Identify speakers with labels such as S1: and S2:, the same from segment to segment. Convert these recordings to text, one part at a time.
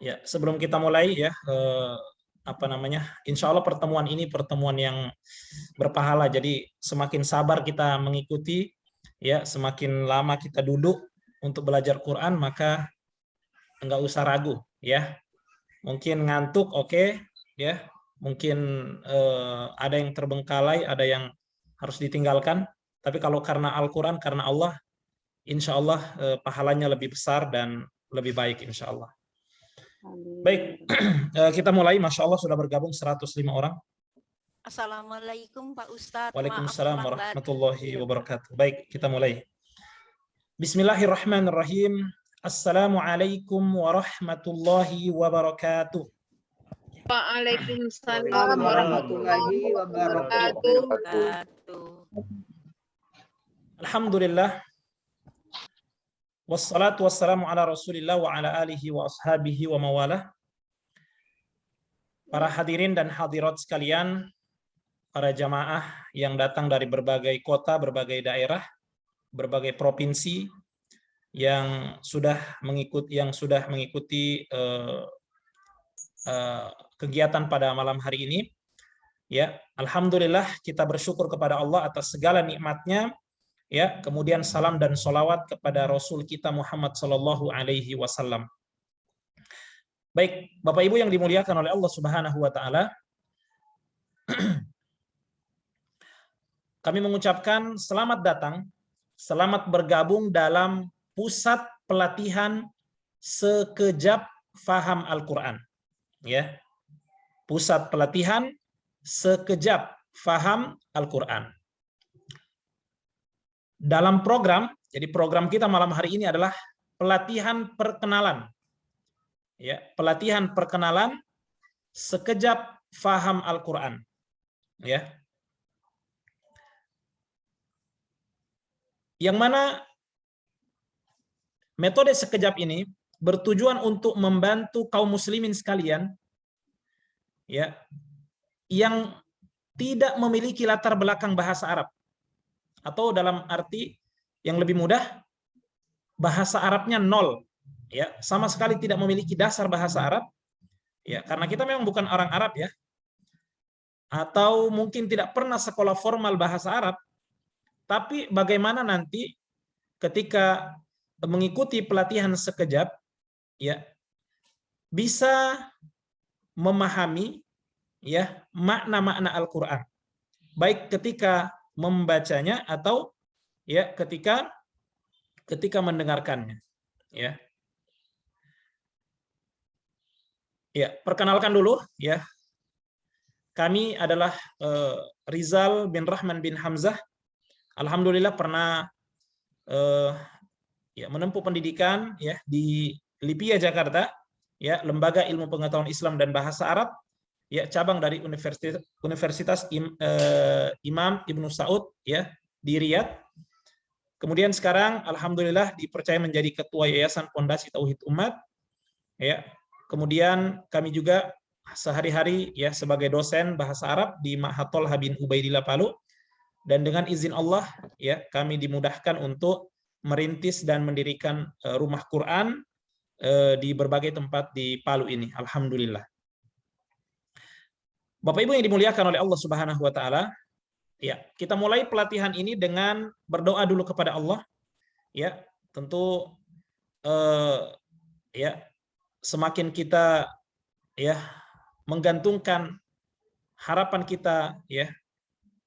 S1: Ya, sebelum kita mulai ya, insya Allah pertemuan ini pertemuan yang berpahala. Jadi semakin sabar kita mengikuti, ya, semakin lama kita duduk untuk belajar Quran, maka enggak usah ragu, ya. Mungkin ngantuk, oke, ya. Mungkin ada yang terbengkalai, ada yang harus ditinggalkan. Tapi kalau karena Al-Quran, karena Allah, insya Allah pahalanya lebih besar dan lebih baik, insya Allah. Baik, kita mulai. Masya Allah sudah bergabung 105 orang.
S2: Assalamualaikum Pak Ustadz.
S1: Waalaikumsalam warahmatullahi wabarakatuh. Baik, kita mulai. Bismillahirrahmanirrahim. Assalamualaikum warahmatullahi wabarakatuh.
S3: Waalaikumsalam warahmatullahi wabarakatuh.
S1: Alhamdulillah. Wassalatu wassalamu ala Rasulillah wa ala alihi wa ashabihi wa mawalah. Para hadirin dan hadirat sekalian, para jamaah yang datang dari berbagai kota, berbagai daerah, berbagai provinsi yang sudah mengikuti kegiatan pada malam hari ini. Ya, alhamdulillah kita bersyukur kepada Allah atas segala nikmatnya. Ya, kemudian salam dan sholawat kepada Rasul kita Muhammad Sallallahu Alaihi Wasallam. Baik, Bapak Ibu yang dimuliakan oleh Allah Subhanahu Wa Taala, kami mengucapkan selamat datang, selamat bergabung dalam pusat pelatihan sekejap faham Al-Quran. Ya, pusat pelatihan sekejap faham Al-Quran. Dalam program, jadi program kita malam hari ini adalah pelatihan perkenalan. Ya, pelatihan perkenalan sekejap faham Al-Quran. Ya. Yang mana metode sekejap ini bertujuan untuk membantu kaum muslimin sekalian, ya, yang tidak memiliki latar belakang bahasa Arab. Atau dalam arti yang lebih mudah, bahasa Arabnya nol, ya, sama sekali tidak memiliki dasar bahasa Arab, ya, karena kita memang bukan orang Arab, ya, atau mungkin tidak pernah sekolah formal bahasa Arab, tapi bagaimana nanti ketika mengikuti pelatihan sekejap, ya, bisa memahami, ya, makna-makna Al-Quran, baik ketika membacanya atau, ya, ketika mendengarkannya, ya. Ya, perkenalkan dulu, ya. Kami adalah Rizal bin Rahman bin Hamzah. Alhamdulillah pernah ya, menempuh pendidikan, ya, di Lipia Jakarta, ya, Lembaga Ilmu Pengetahuan Islam dan Bahasa Arab, ya, cabang dari Universitas Imam Ibnu Saud, ya, di Riyadh. Kemudian sekarang alhamdulillah dipercaya menjadi ketua Yayasan Pondasi Tauhid Umat, ya. Kemudian kami juga sehari-hari, ya, sebagai dosen bahasa Arab di Ma'had Thalha bin Ubaidillah Palu, dan dengan izin Allah, ya, kami dimudahkan untuk merintis dan mendirikan rumah Quran di berbagai tempat di Palu ini, alhamdulillah. Bapak Ibu yang dimuliakan oleh Allah Subhanahu wa taala, ya, kita mulai pelatihan ini dengan berdoa dulu kepada Allah, ya. Tentu ya, semakin kita, ya, menggantungkan harapan kita, ya,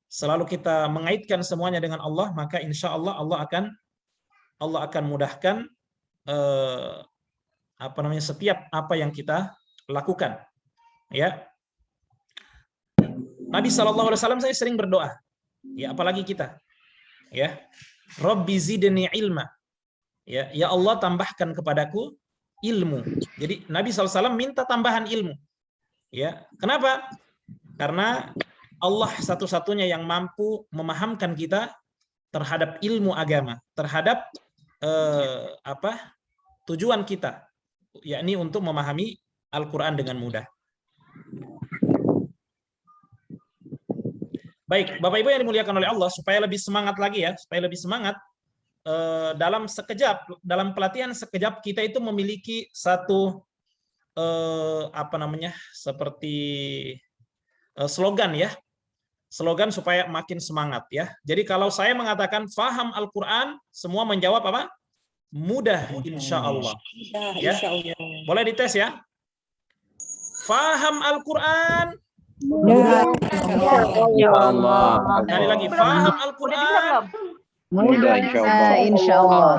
S1: selalu kita mengaitkan semuanya dengan Allah, maka insya Allah Allah akan mudahkan setiap apa yang kita lakukan, ya. Nabi SAW saya sering berdoa, ya, apalagi kita, ya, Rabbi zidni ilma, ya, ya Allah tambahkan kepadaku ilmu. Jadi Nabi SAW minta tambahan ilmu, ya. Kenapa? Karena Allah satu-satunya yang mampu memahamkan kita terhadap ilmu agama, terhadap tujuan kita, yakni untuk memahami Al-Quran dengan mudah. Baik, Bapak Ibu yang dimuliakan oleh Allah, supaya lebih semangat lagi, ya, supaya lebih semangat, dalam pelatihan sekejap kita itu memiliki satu seperti slogan ya. Slogan supaya makin semangat ya. Jadi kalau saya mengatakan faham Al-Qur'an, semua menjawab apa? Mudah insya Allah. Ya.
S3: Insya Allah.
S1: Boleh dites ya. Faham Al-Qur'an.
S3: Mudah.
S4: Ya Allah.
S1: Sekali lagi, faham Al-Qur'an.
S4: Mudah insya Allah.
S5: Insya Allah.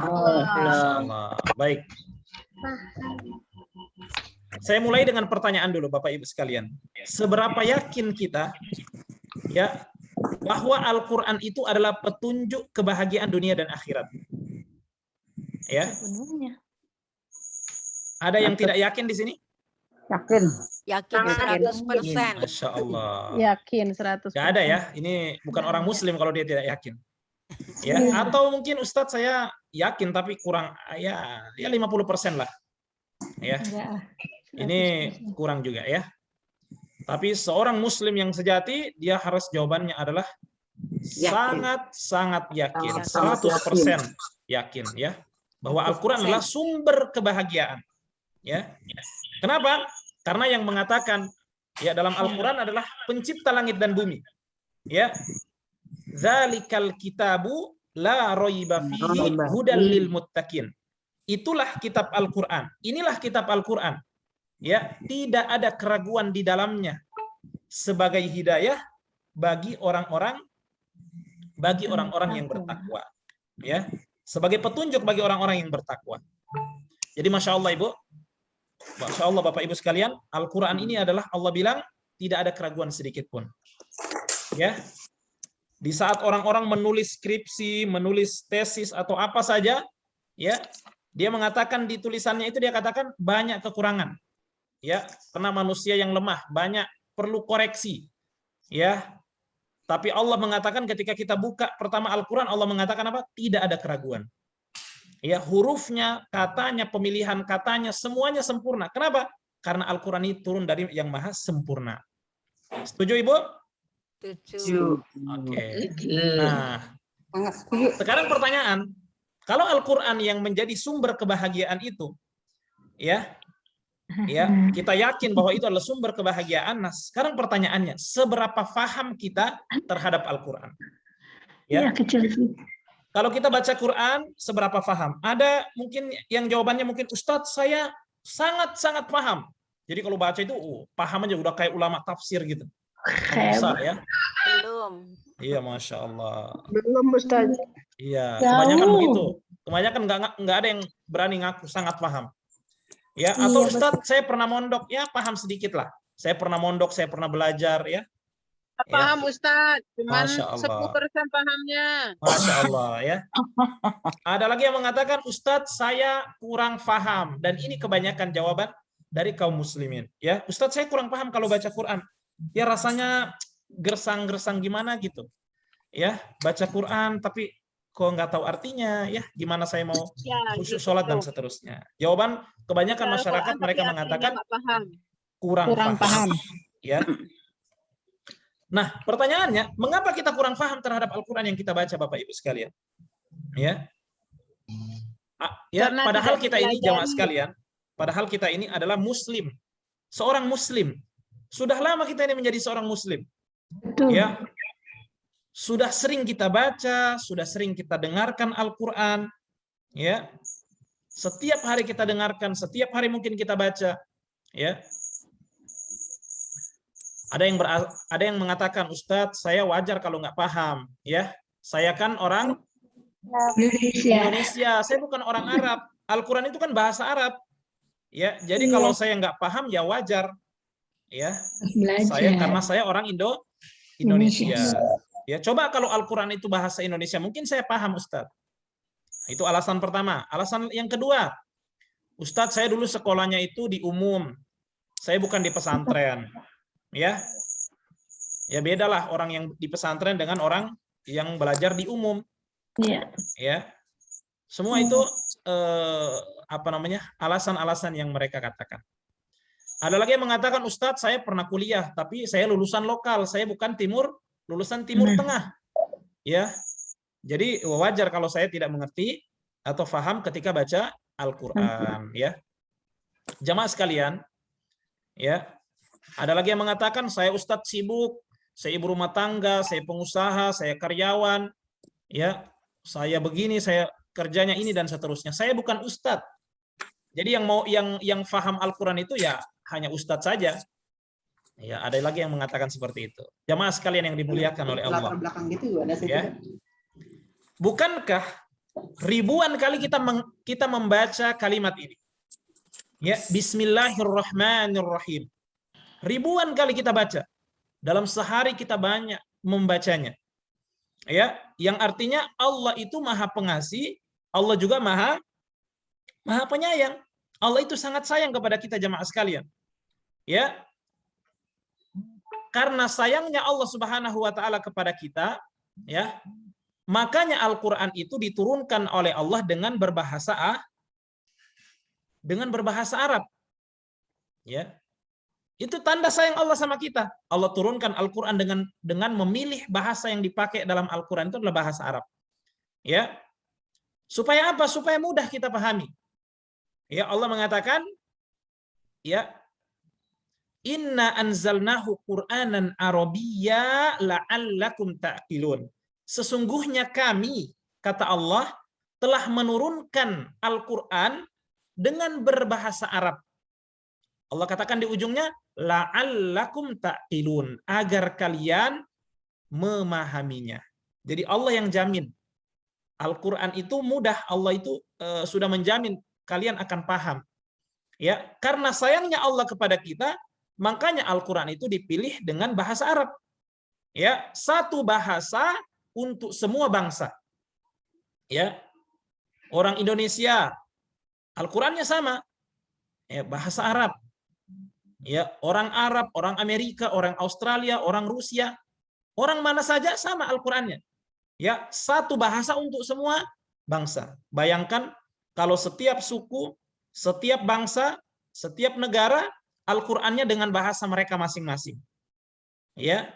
S1: Masya Allah. Baik. Saya mulai dengan pertanyaan dulu Bapak Ibu sekalian. Seberapa yakin kita ya bahwa Al-Qur'an itu adalah petunjuk kebahagiaan dunia dan akhirat? Ya. Ada yang tidak yakin di sini?
S5: Yakin.
S2: Yakin 100%.
S1: Masya Allah.
S5: Yakin 100%.
S1: Gak ada ya. Ini bukan orang Muslim kalau dia tidak yakin. Ya. Atau mungkin Ustadz saya yakin tapi kurang ya 50% lah. Ya. Ini kurang juga ya. Tapi seorang Muslim yang sejati dia harus jawabannya adalah sangat yakin, 100% yakin ya bahwa Al-Qur'an adalah sumber kebahagiaan. Ya. Kenapa? Karena yang mengatakan ya dalam Al-Qur'an adalah pencipta langit dan bumi. Ya. Dzalikal kitabu la raiba fihi hudal lil muttaqin. Itulah kitab Al-Qur'an. Inilah kitab Al-Qur'an. Ya, tidak ada keraguan di dalamnya sebagai hidayah bagi orang-orang yang bertakwa. Ya, sebagai petunjuk bagi orang-orang yang bertakwa. Jadi Masya Allah Ibu, Masya Allah Bapak Ibu sekalian, Al-Quran ini adalah Allah bilang tidak ada keraguan sedikit pun. Ya, di saat orang-orang menulis skripsi, menulis tesis atau apa saja, ya, dia mengatakan di tulisannya itu dia katakan banyak kekurangan. Ya, karena manusia yang lemah, banyak perlu koreksi. Ya. Tapi Allah mengatakan ketika kita buka pertama Al-Qur'an, Allah mengatakan apa? Tidak ada keraguan. Ya, hurufnya, katanya, pemilihan katanya semuanya sempurna. Kenapa? Karena Al-Qur'an ini turun dari yang maha sempurna. Setuju Ibu?
S2: Setuju.
S1: Oke. Nah, sekarang pertanyaan, kalau Al-Qur'an yang menjadi sumber kebahagiaan itu, ya, kita yakin bahwa itu adalah sumber kebahagiaan. Nah, sekarang pertanyaannya, seberapa paham kita terhadap Al-Qur'an? Ya, kecil sih. Kalau kita baca Quran, seberapa paham? Ada mungkin yang jawabannya mungkin Ustadz saya sangat paham. Jadi kalau baca itu paham aja udah kayak ulama tafsir gitu. Bisa ya?
S2: Belum.
S1: Iya, Masya Allah.
S3: Belum Ustaz.
S1: Iya, kebanyakan begitu. Kebanyakan nggak ada yang berani ngaku sangat paham. Ya, atau Ustadz saya pernah mondok, ya paham sedikit lah. Saya pernah mondok, saya pernah belajar ya.
S3: Paham Ustaz, cuman
S1: Masya Allah.
S3: 10% pahamnya.
S1: Masya Allah ya. Ada lagi yang mengatakan Ustadz saya kurang paham, dan ini kebanyakan jawaban dari kaum muslimin. Ya, Ustadz saya kurang paham kalau baca Quran. Ya rasanya gersang-gersang gimana gitu. Ya, baca Quran tapi kok nggak tahu artinya, ya gimana saya mau khusyuk sholat dan seterusnya. Jawaban kebanyakan masyarakat mereka mengatakan kurang paham. Ya. Nah, pertanyaannya, mengapa kita kurang paham terhadap Al-Quran yang kita baca, Bapak Ibu sekalian? Ya, ya. Padahal kita ini jamaah sekalian, padahal kita ini adalah Muslim, seorang Muslim. Sudah lama kita ini menjadi seorang Muslim. Ya. Sudah sering kita baca, sudah sering kita dengarkan Al-Quran, ya. Setiap hari kita dengarkan, setiap hari mungkin kita baca, ya. Ada yang mengatakan, Ustadz, saya wajar kalau nggak paham, ya. Saya kan orang Indonesia, saya bukan orang Arab. Al-Quran itu kan bahasa Arab, ya. Jadi kalau saya nggak paham, ya wajar, ya. Karena saya orang Indonesia. Ya, coba kalau Al-Quran itu bahasa Indonesia, mungkin saya paham, Ustadz. Itu alasan pertama. Alasan yang kedua, Ustadz, saya dulu sekolahnya itu di umum. Saya bukan di pesantren. Ya, ya bedalah orang yang di pesantren dengan orang yang belajar di umum. Ya, semua itu alasan-alasan yang mereka katakan. Ada lagi yang mengatakan, Ustadz, saya pernah kuliah, tapi saya lulusan lokal, saya bukan lulusan Timur Tengah. Ya. Jadi wajar kalau saya tidak mengerti atau paham ketika baca Al-Qur'an, ya. Jamaah sekalian, Ya. Ada lagi yang mengatakan saya ustadz sibuk, saya ibu rumah tangga, saya pengusaha, saya karyawan, ya. Saya begini, saya kerjanya ini dan seterusnya. Saya bukan ustadz. Jadi yang faham Al-Qur'an itu ya hanya ustadz saja. Ya, ada lagi yang mengatakan seperti itu. Jamaah sekalian yang dimuliakan oleh Allah. Ya. Bukankah ribuan kali kita membaca kalimat ini? Ya, Bismillahirrahmanirrahim. Ribuan kali kita baca. Dalam sehari kita banyak membacanya. Ya, yang artinya Allah itu Maha Pengasih, Allah juga Maha Penyayang. Allah itu sangat sayang kepada kita jamaah sekalian. Ya. Karena sayangnya Allah Subhanahu wa taala kepada kita, ya. Makanya Al-Qur'an itu diturunkan oleh Allah dengan berbahasa Arab. Ya. Itu tanda sayang Allah sama kita. Allah turunkan Al-Qur'an dengan memilih bahasa yang dipakai dalam Al-Qur'an itu adalah bahasa Arab. Ya. Supaya apa? Supaya mudah kita pahami. Ya, Allah mengatakan, ya, Inna anzalnahu Qur'anan Arabiyya la'allakum ta'qilun. Sesungguhnya kami, kata Allah, telah menurunkan Al-Qur'an dengan berbahasa Arab. Allah katakan di ujungnya, la'allakum ta'qilun, agar kalian memahaminya. Jadi Allah yang jamin. Al-Qur'an itu mudah, Allah itu sudah menjamin kalian akan paham. Ya, karena sayangnya Allah kepada kita, makanya Al-Qur'an itu dipilih dengan bahasa Arab. Ya, satu bahasa untuk semua bangsa. Ya. Orang Indonesia, Al-Qur'annya sama. Ya, bahasa Arab. Ya, orang Arab, orang Amerika, orang Australia, orang Rusia, orang mana saja sama Al-Qur'annya. Ya, satu bahasa untuk semua bangsa. Bayangkan kalau setiap suku, setiap bangsa, setiap negara Al-Qur'annya dengan bahasa mereka masing-masing. Ya.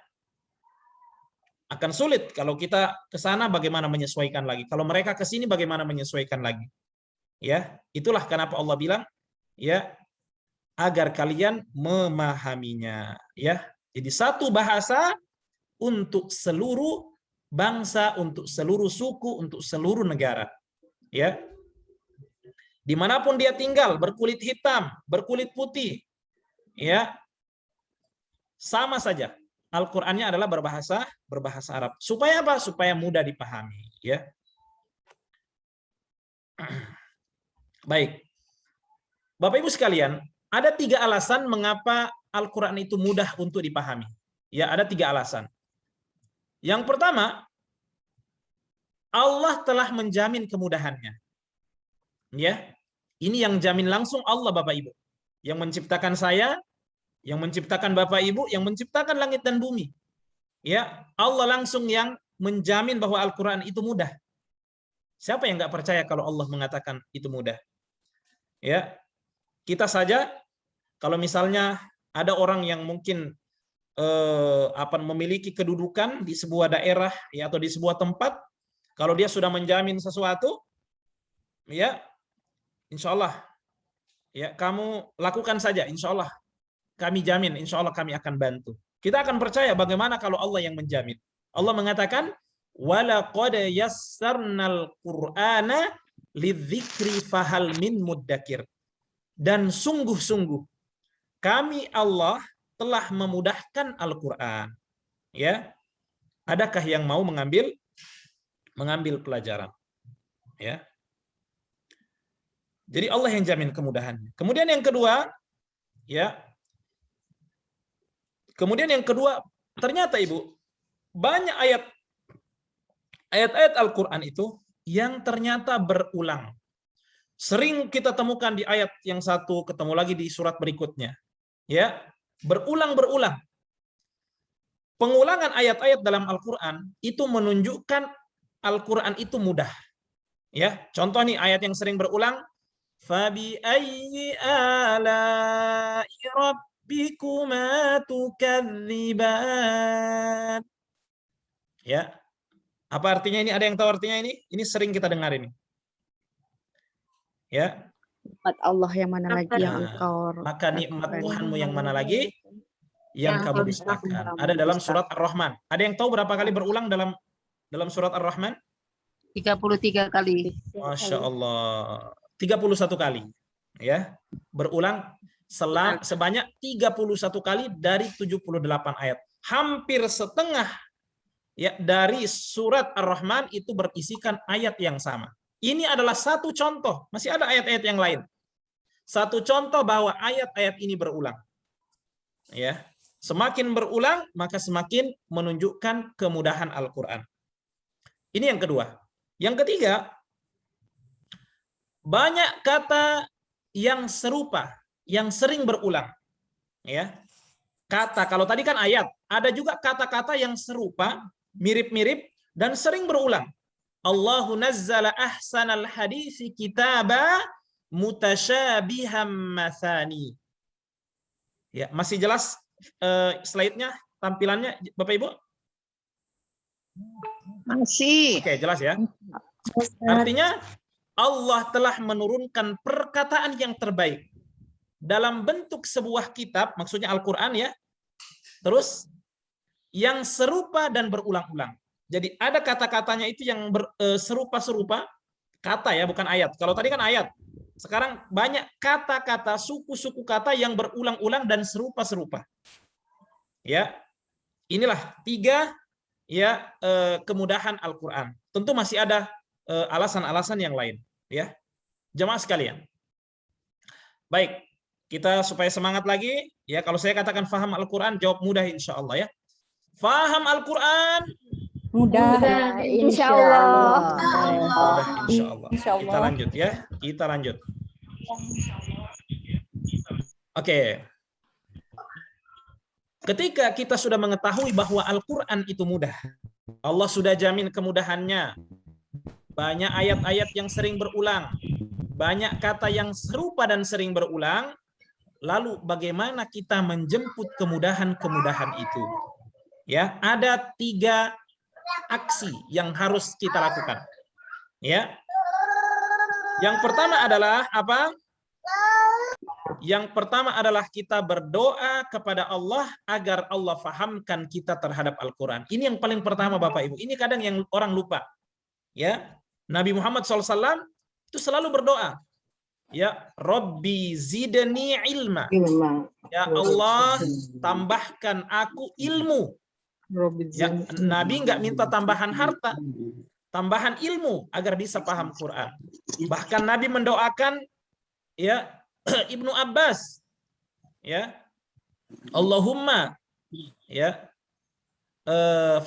S1: Akan sulit kalau kita ke sana bagaimana menyesuaikan lagi. Kalau mereka ke sini bagaimana menyesuaikan lagi. Ya, itulah kenapa Allah bilang, ya, agar kalian memahaminya, ya. Jadi satu bahasa untuk seluruh bangsa, untuk seluruh suku, untuk seluruh negara, ya. Dimanapun dia tinggal, berkulit hitam, berkulit putih, ya, sama saja. Al-Qur'annya adalah berbahasa Arab. Supaya apa? Supaya mudah dipahami, ya. Baik. Bapak Ibu sekalian, ada 3 alasan mengapa Al-Quran itu mudah untuk dipahami. Ya, ada 3 alasan. Yang pertama, Allah telah menjamin kemudahannya. Ya, ini yang jamin langsung Allah, Bapak Ibu. Yang menciptakan saya, yang menciptakan Bapak Ibu, yang menciptakan langit dan bumi. Ya, Allah langsung yang menjamin bahwa Al-Quran itu mudah. Siapa yang nggak percaya kalau Allah mengatakan itu mudah? Ya, kita saja kalau misalnya ada orang yang mungkin memiliki kedudukan di sebuah daerah ya, atau di sebuah tempat, kalau dia sudah menjamin sesuatu, ya, insya Allah, ya, kamu lakukan saja, insya Allah kami jamin, insya Allah kami akan bantu. Kita akan percaya bagaimana kalau Allah yang menjamin. Allah mengatakan, walaqad yassarnal Qur'ana lidzikri fahal min muddakir. Dan sungguh-sungguh kami Allah telah memudahkan Al-Qur'an. Ya. Adakah yang mau mengambil pelajaran? Ya. Jadi Allah yang jamin kemudahannya. Kemudian yang kedua, ya. Kemudian yang kedua, ternyata Ibu, banyak ayat-ayat Al-Qur'an itu yang ternyata berulang. Sering kita temukan di ayat yang satu, ketemu lagi di surat berikutnya. Ya, berulang-berulang. Pengulangan ayat-ayat dalam Al-Qur'an itu menunjukkan Al-Qur'an itu mudah. Ya, contoh nih ayat yang sering berulang, fabi ayyi ala'i rabbikuma tukadziban. Ya. Apa artinya ini? Ada yang tahu artinya ini? Ini sering kita dengar ini. Ya.
S5: Nikmat Allah yang mana lagi yang
S1: Nah,
S5: engkau
S1: maka nikmat
S5: lakukan?
S1: Tuhanmu yang mana lagi yang
S3: Yang
S1: kamu
S3: kau
S1: dustakan. Ada dalam surat Ar-Rahman. Ada yang tahu berapa kali berulang dalam surat Ar-Rahman?
S3: 33 kali.
S1: Masya Allah. 31 kali. Ya. Berulang sebanyak 31 kali dari 78 ayat. Hampir setengah ya dari surat Ar-Rahman itu berisikan ayat yang sama. Ini adalah satu contoh. Masih ada ayat-ayat yang lain. Satu contoh bahwa ayat-ayat ini berulang. Ya. Semakin berulang, maka semakin menunjukkan kemudahan Al-Quran. Ini yang kedua. Yang ketiga, banyak kata yang serupa, yang sering berulang. Ya. Kata, kalau tadi kan ayat, ada juga kata-kata yang serupa, mirip-mirip, dan sering berulang. Allahu nazzala ahsanal hadisi kitaba mutasyabiham mathani. Ya, masih jelas slide-nya, tampilannya Bapak Ibu?
S3: Masih.
S1: Oke, jelas ya. Artinya Allah telah menurunkan perkataan yang terbaik dalam bentuk sebuah kitab, maksudnya Al-Quran ya. Terus yang serupa dan berulang-ulang. Jadi ada kata-katanya itu yang serupa-serupa, kata ya, bukan ayat. Kalau tadi kan ayat. Sekarang banyak kata-kata, suku-suku kata yang berulang-ulang dan serupa-serupa. Ya, inilah 3 ya kemudahan Al-Quran. Tentu masih ada alasan-alasan yang lain. Ya, jemaah sekalian. Baik, kita supaya semangat lagi. Ya, kalau saya katakan faham Al-Quran, jawab mudah insya Allah ya. Faham Al-Quran.
S5: Mudah, insya Allah.
S1: Mudah insya Allah.
S5: Insya Allah.
S1: Kita lanjut ya. Kita lanjut. Oke. Ketika kita sudah mengetahui bahwa Al-Quran itu mudah, Allah sudah jamin kemudahannya. Banyak ayat-ayat yang sering berulang, banyak kata yang serupa dan sering berulang. Lalu bagaimana kita menjemput kemudahan-kemudahan itu? Ya, ada 3 aksi yang harus kita lakukan. Ya. Yang pertama adalah apa? Yang pertama adalah kita berdoa kepada Allah agar Allah fahamkan kita terhadap Al-Quran. Ini yang paling pertama Bapak Ibu. Ini kadang yang orang lupa. Ya, Nabi Muhammad SAW itu selalu berdoa. Ya, Rabbi zidni ilma. Ya Allah, tambahkan aku ilmu. Ya, Nabi nggak minta tambahan harta, tambahan ilmu agar bisa paham Quran. Bahkan Nabi mendoakan ya Ibnu Abbas, ya Allahumma ya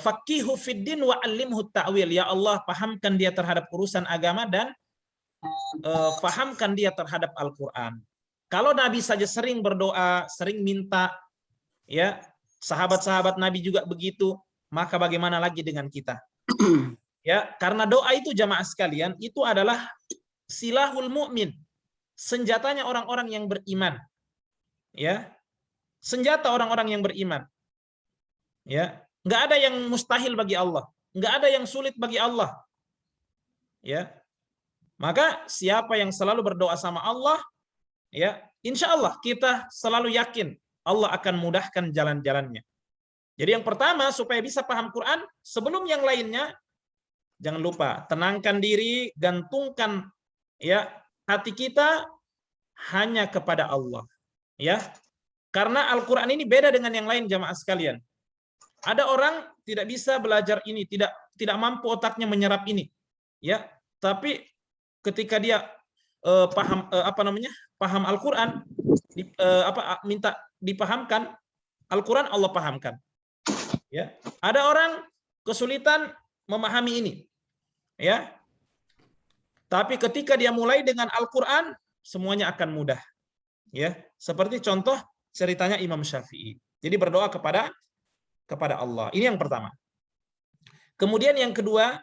S1: faqihu fid din wa 'allimhu ta'wil. Ya Allah, pahamkan dia terhadap urusan agama dan fahamkan dia terhadap Al-Quran. Kalau Nabi saja sering berdoa, sering minta, ya sahabat-sahabat Nabi juga begitu, maka bagaimana lagi dengan kita? Ya, karena doa itu jamaah sekalian, itu adalah silahul mu'min, senjatanya orang-orang yang beriman. Ya, senjata orang-orang yang beriman. Ya, nggak ada yang mustahil bagi Allah, nggak ada yang sulit bagi Allah. Ya, maka siapa yang selalu berdoa sama Allah, ya, insya Allah kita selalu yakin Allah akan mudahkan jalan-jalannya. Jadi yang pertama supaya bisa paham Quran, sebelum yang lainnya, jangan lupa tenangkan diri, gantungkan ya hati kita hanya kepada Allah. Ya, karena Al-Quran ini beda dengan yang lain jamaah sekalian. Ada orang tidak bisa belajar ini, tidak mampu otaknya menyerap ini, ya. Tapi ketika dia paham Al-Quran, minta dipahamkan Al-Quran, Allah pahamkan. Ya, ada orang kesulitan memahami ini, ya. Tapi ketika dia mulai dengan Al-Quran, semuanya akan mudah. Ya, seperti contoh ceritanya Imam Syafi'i. Jadi berdoa kepada Allah. Ini yang pertama. Kemudian yang kedua,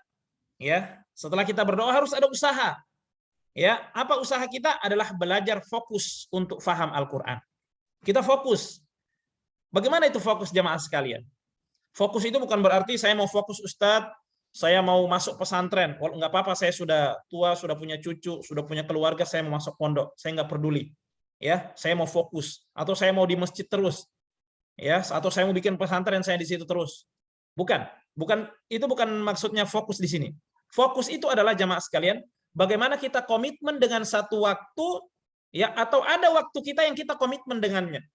S1: ya, setelah kita berdoa harus ada usaha. Ya, apa usaha kita? Adalah belajar fokus untuk faham Al-Quran. Kita fokus. Bagaimana itu fokus jamaah sekalian? Fokus itu bukan berarti saya mau fokus Ustadz, saya mau masuk pesantren, walau nggak apa-apa, saya sudah tua, sudah punya cucu, sudah punya keluarga, saya mau masuk pondok, saya nggak peduli. Ya, saya mau fokus, atau saya mau di masjid terus, ya, atau saya mau bikin pesantren, saya di situ terus. Bukan, itu bukan maksudnya fokus di sini. Fokus itu adalah jamaah sekalian, bagaimana kita komitmen dengan satu waktu, ya, atau ada waktu kita yang kita komitmen dengannya.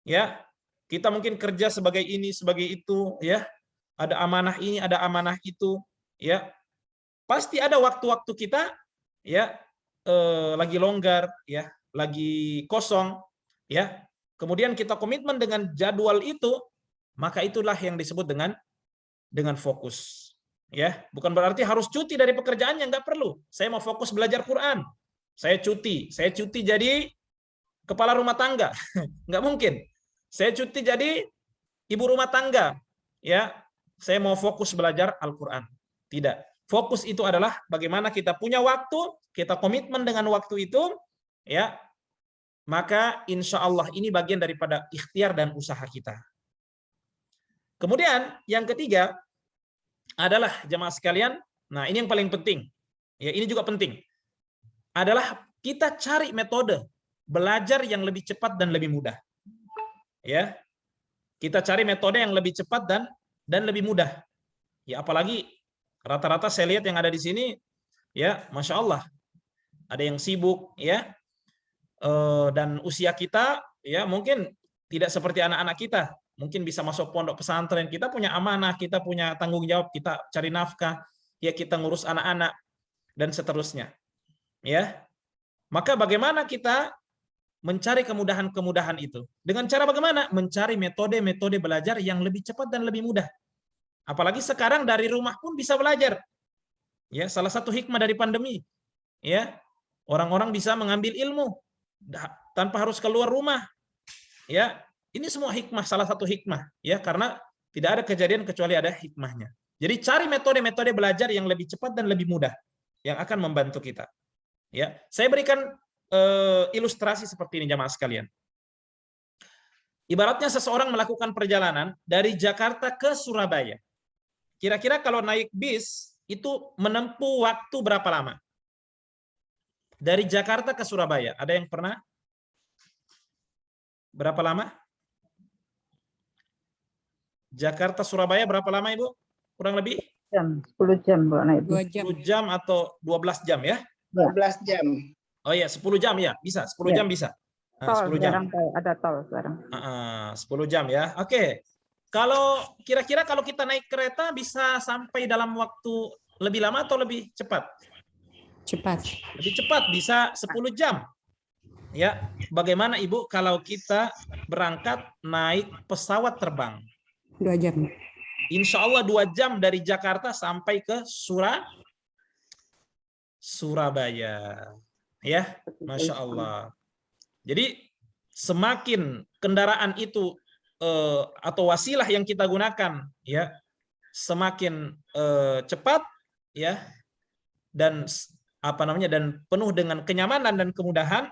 S1: Ya, kita mungkin kerja sebagai ini, sebagai itu, ya. Ada amanah ini, ada amanah itu, ya. Pasti ada waktu-waktu kita, ya, lagi longgar, ya, lagi kosong, ya. Kemudian kita komitmen dengan jadwal itu, maka itulah yang disebut dengan fokus. Ya, bukan berarti harus cuti dari pekerjaannya, nggak perlu. Saya mau fokus belajar Quran, saya cuti jadi kepala rumah tangga, nggak mungkin. Saya cuti jadi ibu rumah tangga, ya. Saya mau fokus belajar Al-Quran. Tidak. Fokus itu adalah bagaimana kita punya waktu, kita komitmen dengan waktu itu, ya. Maka insya Allah ini bagian daripada ikhtiar dan usaha kita. Kemudian yang ketiga adalah jemaah sekalian, nah ini yang paling penting. Ya, ini juga penting. Adalah kita cari metode belajar yang lebih cepat dan lebih mudah. Ya. Kita cari metode yang lebih cepat dan lebih mudah. Ya, apalagi rata-rata saya lihat yang ada di sini, ya, masya Allah, ada yang sibuk, ya, dan usia kita, ya, mungkin tidak seperti anak-anak kita, mungkin bisa masuk pondok pesantren, kita punya amanah, kita punya tanggung jawab, kita cari nafkah, ya, kita ngurus anak-anak dan seterusnya, ya. Maka bagaimana kita mencari kemudahan-kemudahan itu? Dengan cara bagaimana? Mencari metode-metode belajar yang lebih cepat dan lebih mudah. Apalagi sekarang dari rumah pun bisa belajar. Ya, salah satu hikmah dari pandemi, ya, orang-orang bisa mengambil ilmu tanpa harus keluar rumah. Ya, ini semua hikmah, salah satu hikmah, ya, karena tidak ada kejadian kecuali ada hikmahnya. Jadi cari metode-metode belajar yang lebih cepat dan lebih mudah yang akan membantu kita. Ya, saya berikan ilustrasi seperti ini jamaah sekalian. Ibaratnya seseorang melakukan perjalanan dari Jakarta ke Surabaya. Kira-kira kalau naik bis itu menempuh waktu berapa lama? Dari Jakarta ke Surabaya, ada yang pernah? Berapa lama? Jakarta Surabaya berapa lama, Ibu? Kurang lebih?
S3: 10 jam kalau naik.
S1: 10 jam atau 12 jam ya?
S3: 12 jam.
S1: Oh iya, 10 jam ya, bisa. 10 jam bisa. Nah, 10 jam.
S3: Ada tol sekarang.
S1: 10 jam ya. Oke. Kalau kira-kira kalau kita naik kereta bisa sampai dalam waktu lebih lama atau lebih cepat?
S5: Cepat.
S1: Lebih cepat, bisa 10 jam. Ya, bagaimana Ibu kalau kita berangkat naik pesawat terbang?
S5: 2 jam.
S1: Insya Allah 2 jam dari Jakarta sampai ke Surabaya. Ya, Masya Allah. Jadi semakin kendaraan itu atau wasilah yang kita gunakan, ya, semakin cepat, ya, dan dan penuh dengan kenyamanan dan kemudahan,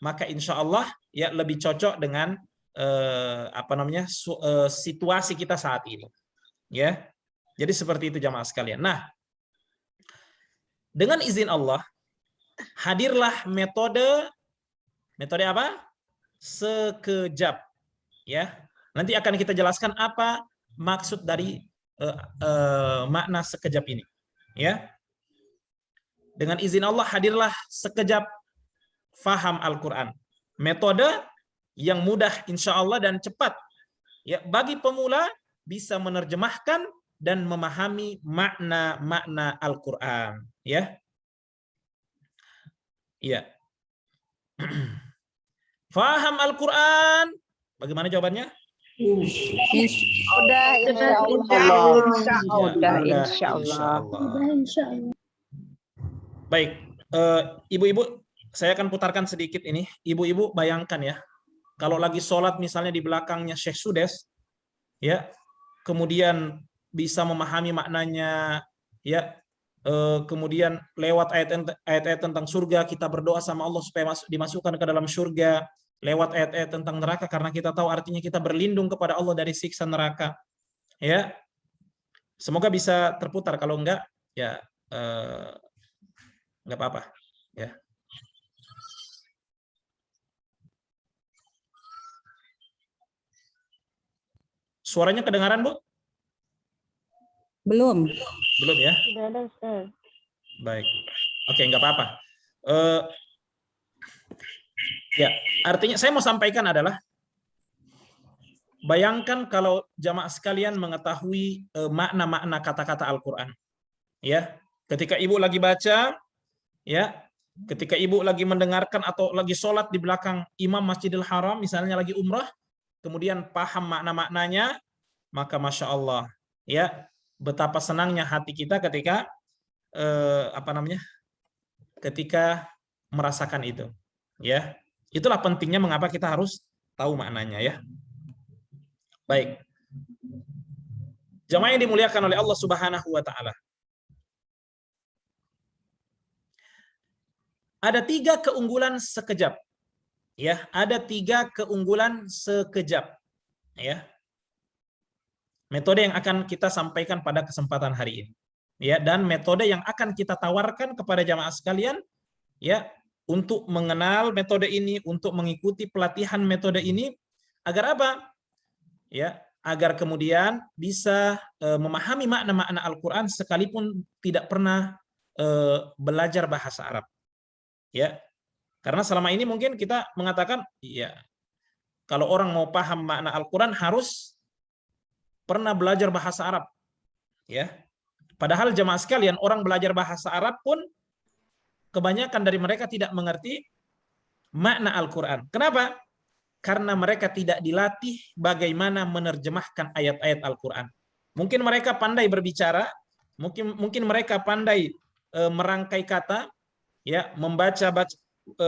S1: maka insya Allah ya lebih cocok dengan situasi kita saat ini, ya. Jadi seperti itu jamaah sekalian. Nah, dengan izin Allah hadirlah metode apa? Sekejap, ya. Nanti akan kita jelaskan apa maksud dari makna sekejap ini, ya. Dengan izin Allah hadirlah sekejap faham Al-Quran. Metode yang mudah insya Allah dan cepat, ya, bagi pemula bisa menerjemahkan dan memahami makna-makna Al-Quran, ya. Iya. Faham Al-Quran. Bagaimana jawabannya?
S3: Udah, insya Allah.
S1: Baik, ibu-ibu, saya akan putarkan sedikit ini. Ibu-ibu bayangkan ya, kalau lagi sholat misalnya di belakangnya Syekh Sudes, ya, kemudian bisa memahami maknanya, ya, kemudian lewat ayat-ayat tentang surga kita berdoa sama Allah supaya dimasukkan ke dalam surga, lewat ayat-ayat tentang neraka karena kita tahu artinya kita berlindung kepada Allah dari siksa neraka, ya. Semoga bisa terputar, kalau enggak ya enggak apa-apa ya. Suaranya kedengaran, Bu?
S5: Belum.
S1: Belum ya?
S2: Sudah ada, Ustaz.
S1: Baik. Oke, enggak apa-apa. Ya, artinya saya mau sampaikan adalah, bayangkan kalau jamaah sekalian mengetahui makna-makna kata-kata Al-Quran. Ya, ketika ibu lagi baca, ya, ketika ibu lagi mendengarkan atau lagi sholat di belakang imam Masjidil Haram, misalnya lagi umrah, kemudian paham makna-maknanya, maka masya Allah, ya, betapa senangnya hati kita ketika ketika merasakan itu. Ya, itulah pentingnya mengapa kita harus tahu maknanya ya. Baik. Jamaah yang dimuliakan oleh Allah Subhanahu wa taala. Ada 3 keunggulan sekejap. Ya, ada 3 keunggulan sekejap. Ya. Metode yang akan kita sampaikan pada kesempatan hari ini. Ya, dan metode yang akan kita tawarkan kepada jamaah sekalian ya, untuk mengenal metode ini, untuk mengikuti pelatihan metode ini, agar apa? Ya, agar kemudian bisa memahami makna-makna Al-Quran sekalipun tidak pernah belajar bahasa Arab. Ya, karena selama ini mungkin kita mengatakan, ya, kalau orang mau paham makna Al-Quran harus pernah belajar bahasa Arab. Ya, padahal jemaah sekalian, orang belajar bahasa Arab pun kebanyakan dari mereka tidak mengerti makna Al-Quran. Kenapa? Karena mereka tidak dilatih bagaimana menerjemahkan ayat-ayat Al-Quran. Mungkin mereka pandai berbicara, mungkin mereka pandai merangkai kata, ya, membaca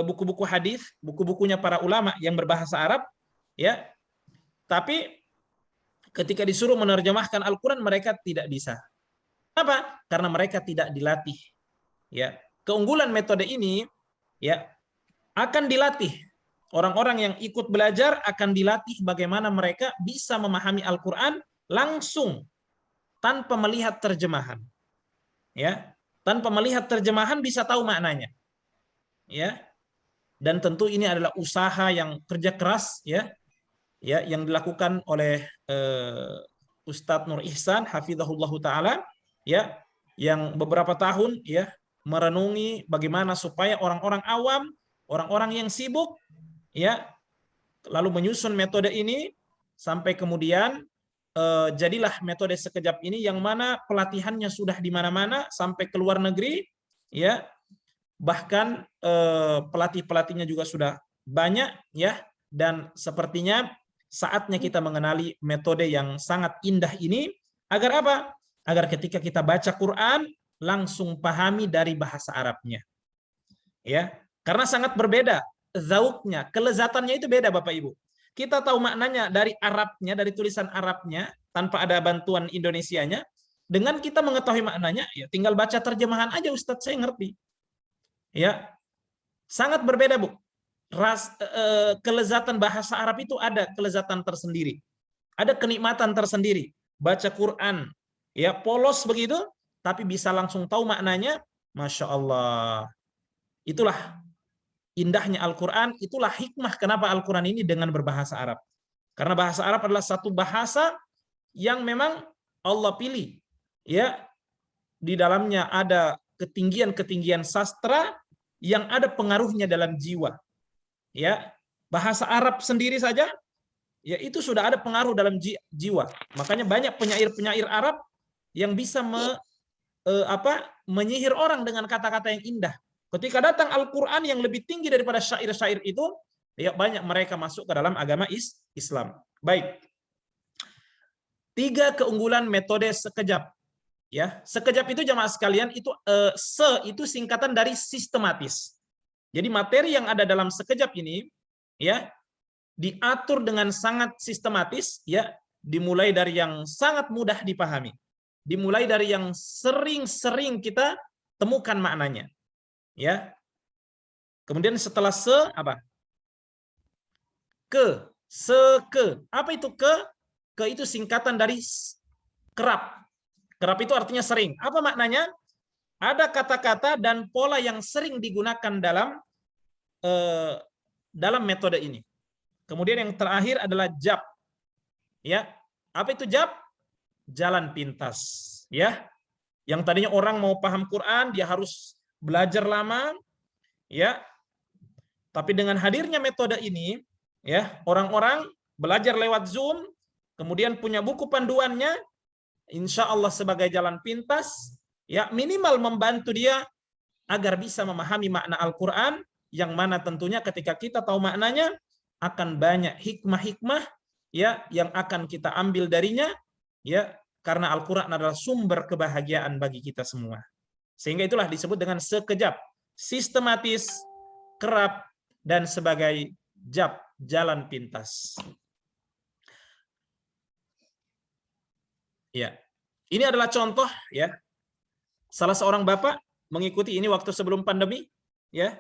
S1: buku-buku hadis, buku-bukunya para ulama yang berbahasa Arab, ya. Tapi ketika disuruh menerjemahkan Al-Quran mereka tidak bisa. Kenapa? Karena mereka tidak dilatih. Ya, keunggulan metode ini ya akan dilatih. Orang-orang yang ikut belajar akan dilatih bagaimana mereka bisa memahami Al-Quran langsung tanpa melihat terjemahan. Ya, tanpa melihat terjemahan bisa tahu maknanya. Ya. Dan tentu ini adalah usaha yang kerja keras ya. Ya, yang dilakukan oleh Ustadz Nur Ihsan hafizahullahu taala ya, yang beberapa tahun ya merenungi bagaimana supaya orang-orang awam, orang-orang yang sibuk ya, lalu menyusun metode ini sampai kemudian jadilah metode sekejap ini, yang mana pelatihannya sudah di mana-mana sampai ke luar negeri ya, bahkan pelatih-pelatihnya juga sudah banyak ya, dan sepertinya saatnya kita mengenali metode yang sangat indah ini agar apa? Agar ketika kita baca Quran langsung pahami dari bahasa Arabnya. Ya, karena sangat berbeda zauknya, kelezatannya itu beda Bapak Ibu. Kita tahu maknanya dari Arabnya, dari tulisan Arabnya tanpa ada bantuan Indonesianya, dengan kita mengetahui maknanya ya tinggal baca terjemahan aja, Ustadz saya ngerti. Ya. Sangat berbeda, Bu. Kelezatan bahasa Arab itu ada kelezatan tersendiri. Ada kenikmatan tersendiri. Baca Quran ya polos begitu, tapi bisa langsung tahu maknanya, Masya Allah. Itulah indahnya Al-Quran, itulah hikmah kenapa Al-Quran ini dengan berbahasa Arab. Karena bahasa Arab adalah satu bahasa yang memang Allah pilih. Ya, di dalamnya ada ketinggian-ketinggian sastra yang ada pengaruhnya dalam jiwa. Ya, bahasa Arab sendiri saja ya itu sudah ada pengaruh dalam jiwa. Makanya banyak penyair-penyair Arab yang bisa menyihir orang dengan kata-kata yang indah. Ketika datang Al-Quran yang lebih tinggi daripada syair-syair itu, ya banyak mereka masuk ke dalam agama Islam. Baik. 3 keunggulan metode sekejap. Ya, sekejap itu jamaah sekalian itu itu singkatan dari sistematis. Jadi materi yang ada dalam sekejap ini ya diatur dengan sangat sistematis ya, dimulai dari yang sangat mudah dipahami. Dimulai dari yang sering-sering kita temukan maknanya. Ya. Kemudian setelah apa? Seke. Apa itu ke? Ke itu singkatan dari kerap. Kerap itu artinya sering. Apa maknanya? Ada kata-kata dan pola yang sering digunakan dalam metode ini. Kemudian yang terakhir adalah jab. Ya, apa itu jab? Jalan pintas. Ya, yang tadinya orang mau paham Quran dia harus belajar lama. Ya, tapi dengan hadirnya metode ini, ya orang-orang belajar lewat Zoom, kemudian punya buku panduannya, insya Allah sebagai jalan pintas, ya minimal membantu dia agar bisa memahami makna Al-Quran, yang mana tentunya ketika kita tahu maknanya, akan banyak hikmah-hikmah ya yang akan kita ambil darinya, ya karena Al-Quran adalah sumber kebahagiaan bagi kita semua. Sehingga itulah disebut dengan sekejap, sistematis, kerap, dan sebagai jab, jalan pintas. Ya, ini adalah contoh ya. Salah seorang bapak mengikuti ini waktu sebelum pandemi, ya.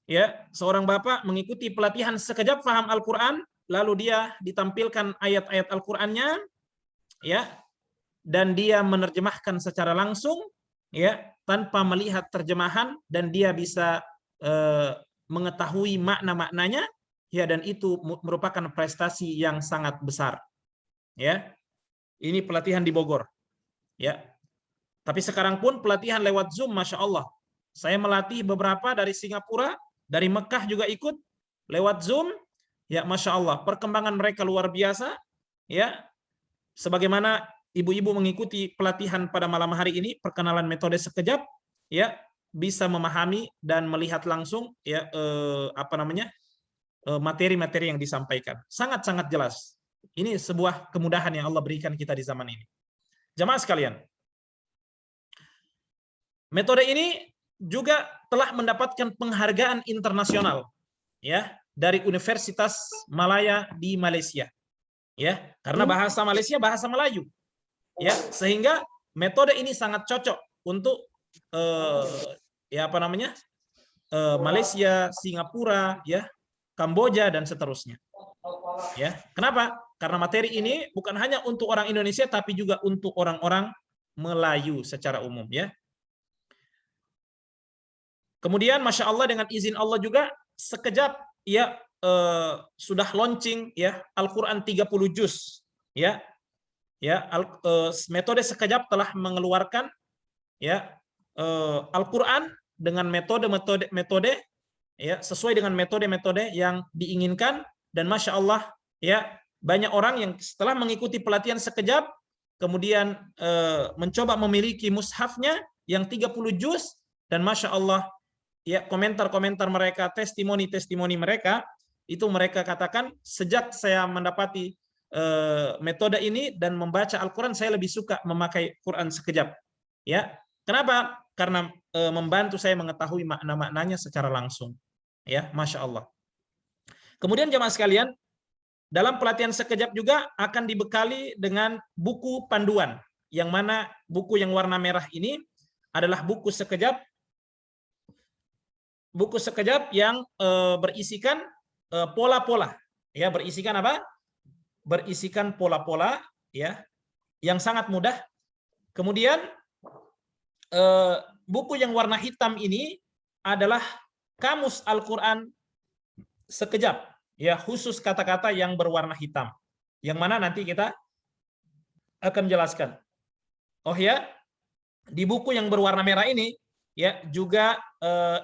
S1: Ya, seorang bapak mengikuti pelatihan sekejap paham Al-Qur'an, lalu dia ditampilkan ayat-ayat Al-Qur'annya, ya. Dan dia menerjemahkan secara langsung, ya, tanpa melihat terjemahan, dan dia bisa mengetahui makna-maknanya, ya, dan itu merupakan prestasi yang sangat besar. Ya. Ini pelatihan di Bogor. Ya. Tapi sekarang pun pelatihan lewat Zoom, Masya Allah. Saya melatih beberapa dari Singapura, dari Mekah juga ikut lewat Zoom. Ya, Masya Allah, perkembangan mereka luar biasa. Ya, sebagaimana ibu-ibu mengikuti pelatihan pada malam hari ini, perkenalan metode sekejap, ya, bisa memahami dan melihat langsung, ya, materi-materi yang disampaikan. Sangat-sangat jelas. Ini sebuah kemudahan yang Allah berikan kita di zaman ini. Jamaah sekalian, metode ini juga telah mendapatkan penghargaan internasional, ya, dari Universitas Malaya di Malaysia, ya, karena bahasa Malaysia bahasa Melayu, ya, sehingga metode ini sangat cocok untuk Malaysia, Singapura, ya, Kamboja dan seterusnya. Ya, kenapa? Karena materi ini bukan hanya untuk orang Indonesia tapi juga untuk orang-orang Melayu secara umum, ya. Kemudian Masya Allah dengan izin Allah juga sekejap ya sudah launching ya Al-Qur'an 30 juz, ya. Ya, metode sekejap telah mengeluarkan ya Al-Qur'an dengan metode ya sesuai dengan metode-metode yang diinginkan, dan Masya Allah ya banyak orang yang setelah mengikuti pelatihan sekejap kemudian mencoba memiliki mushafnya yang 30 juz, dan Masya Allah ya komentar-komentar mereka, testimoni-testimoni mereka, itu mereka katakan sejak saya mendapati metode ini dan membaca Al-Quran, saya lebih suka memakai Quran sekejap. Ya, kenapa? Karena membantu saya mengetahui makna-maknanya secara langsung. Ya, Masya Allah. Kemudian jemaah sekalian, dalam pelatihan sekejap juga akan dibekali dengan buku panduan, yang mana buku yang warna merah ini adalah buku sekejap yang berisikan pola-pola, ya, berisikan apa? Berisikan pola-pola, ya, yang sangat mudah. Kemudian buku yang warna hitam ini adalah kamus Al-Qur'an sekejap, ya, khusus kata-kata yang berwarna hitam, yang mana nanti kita akan jelaskan. Oh ya, di buku yang berwarna merah ini ya juga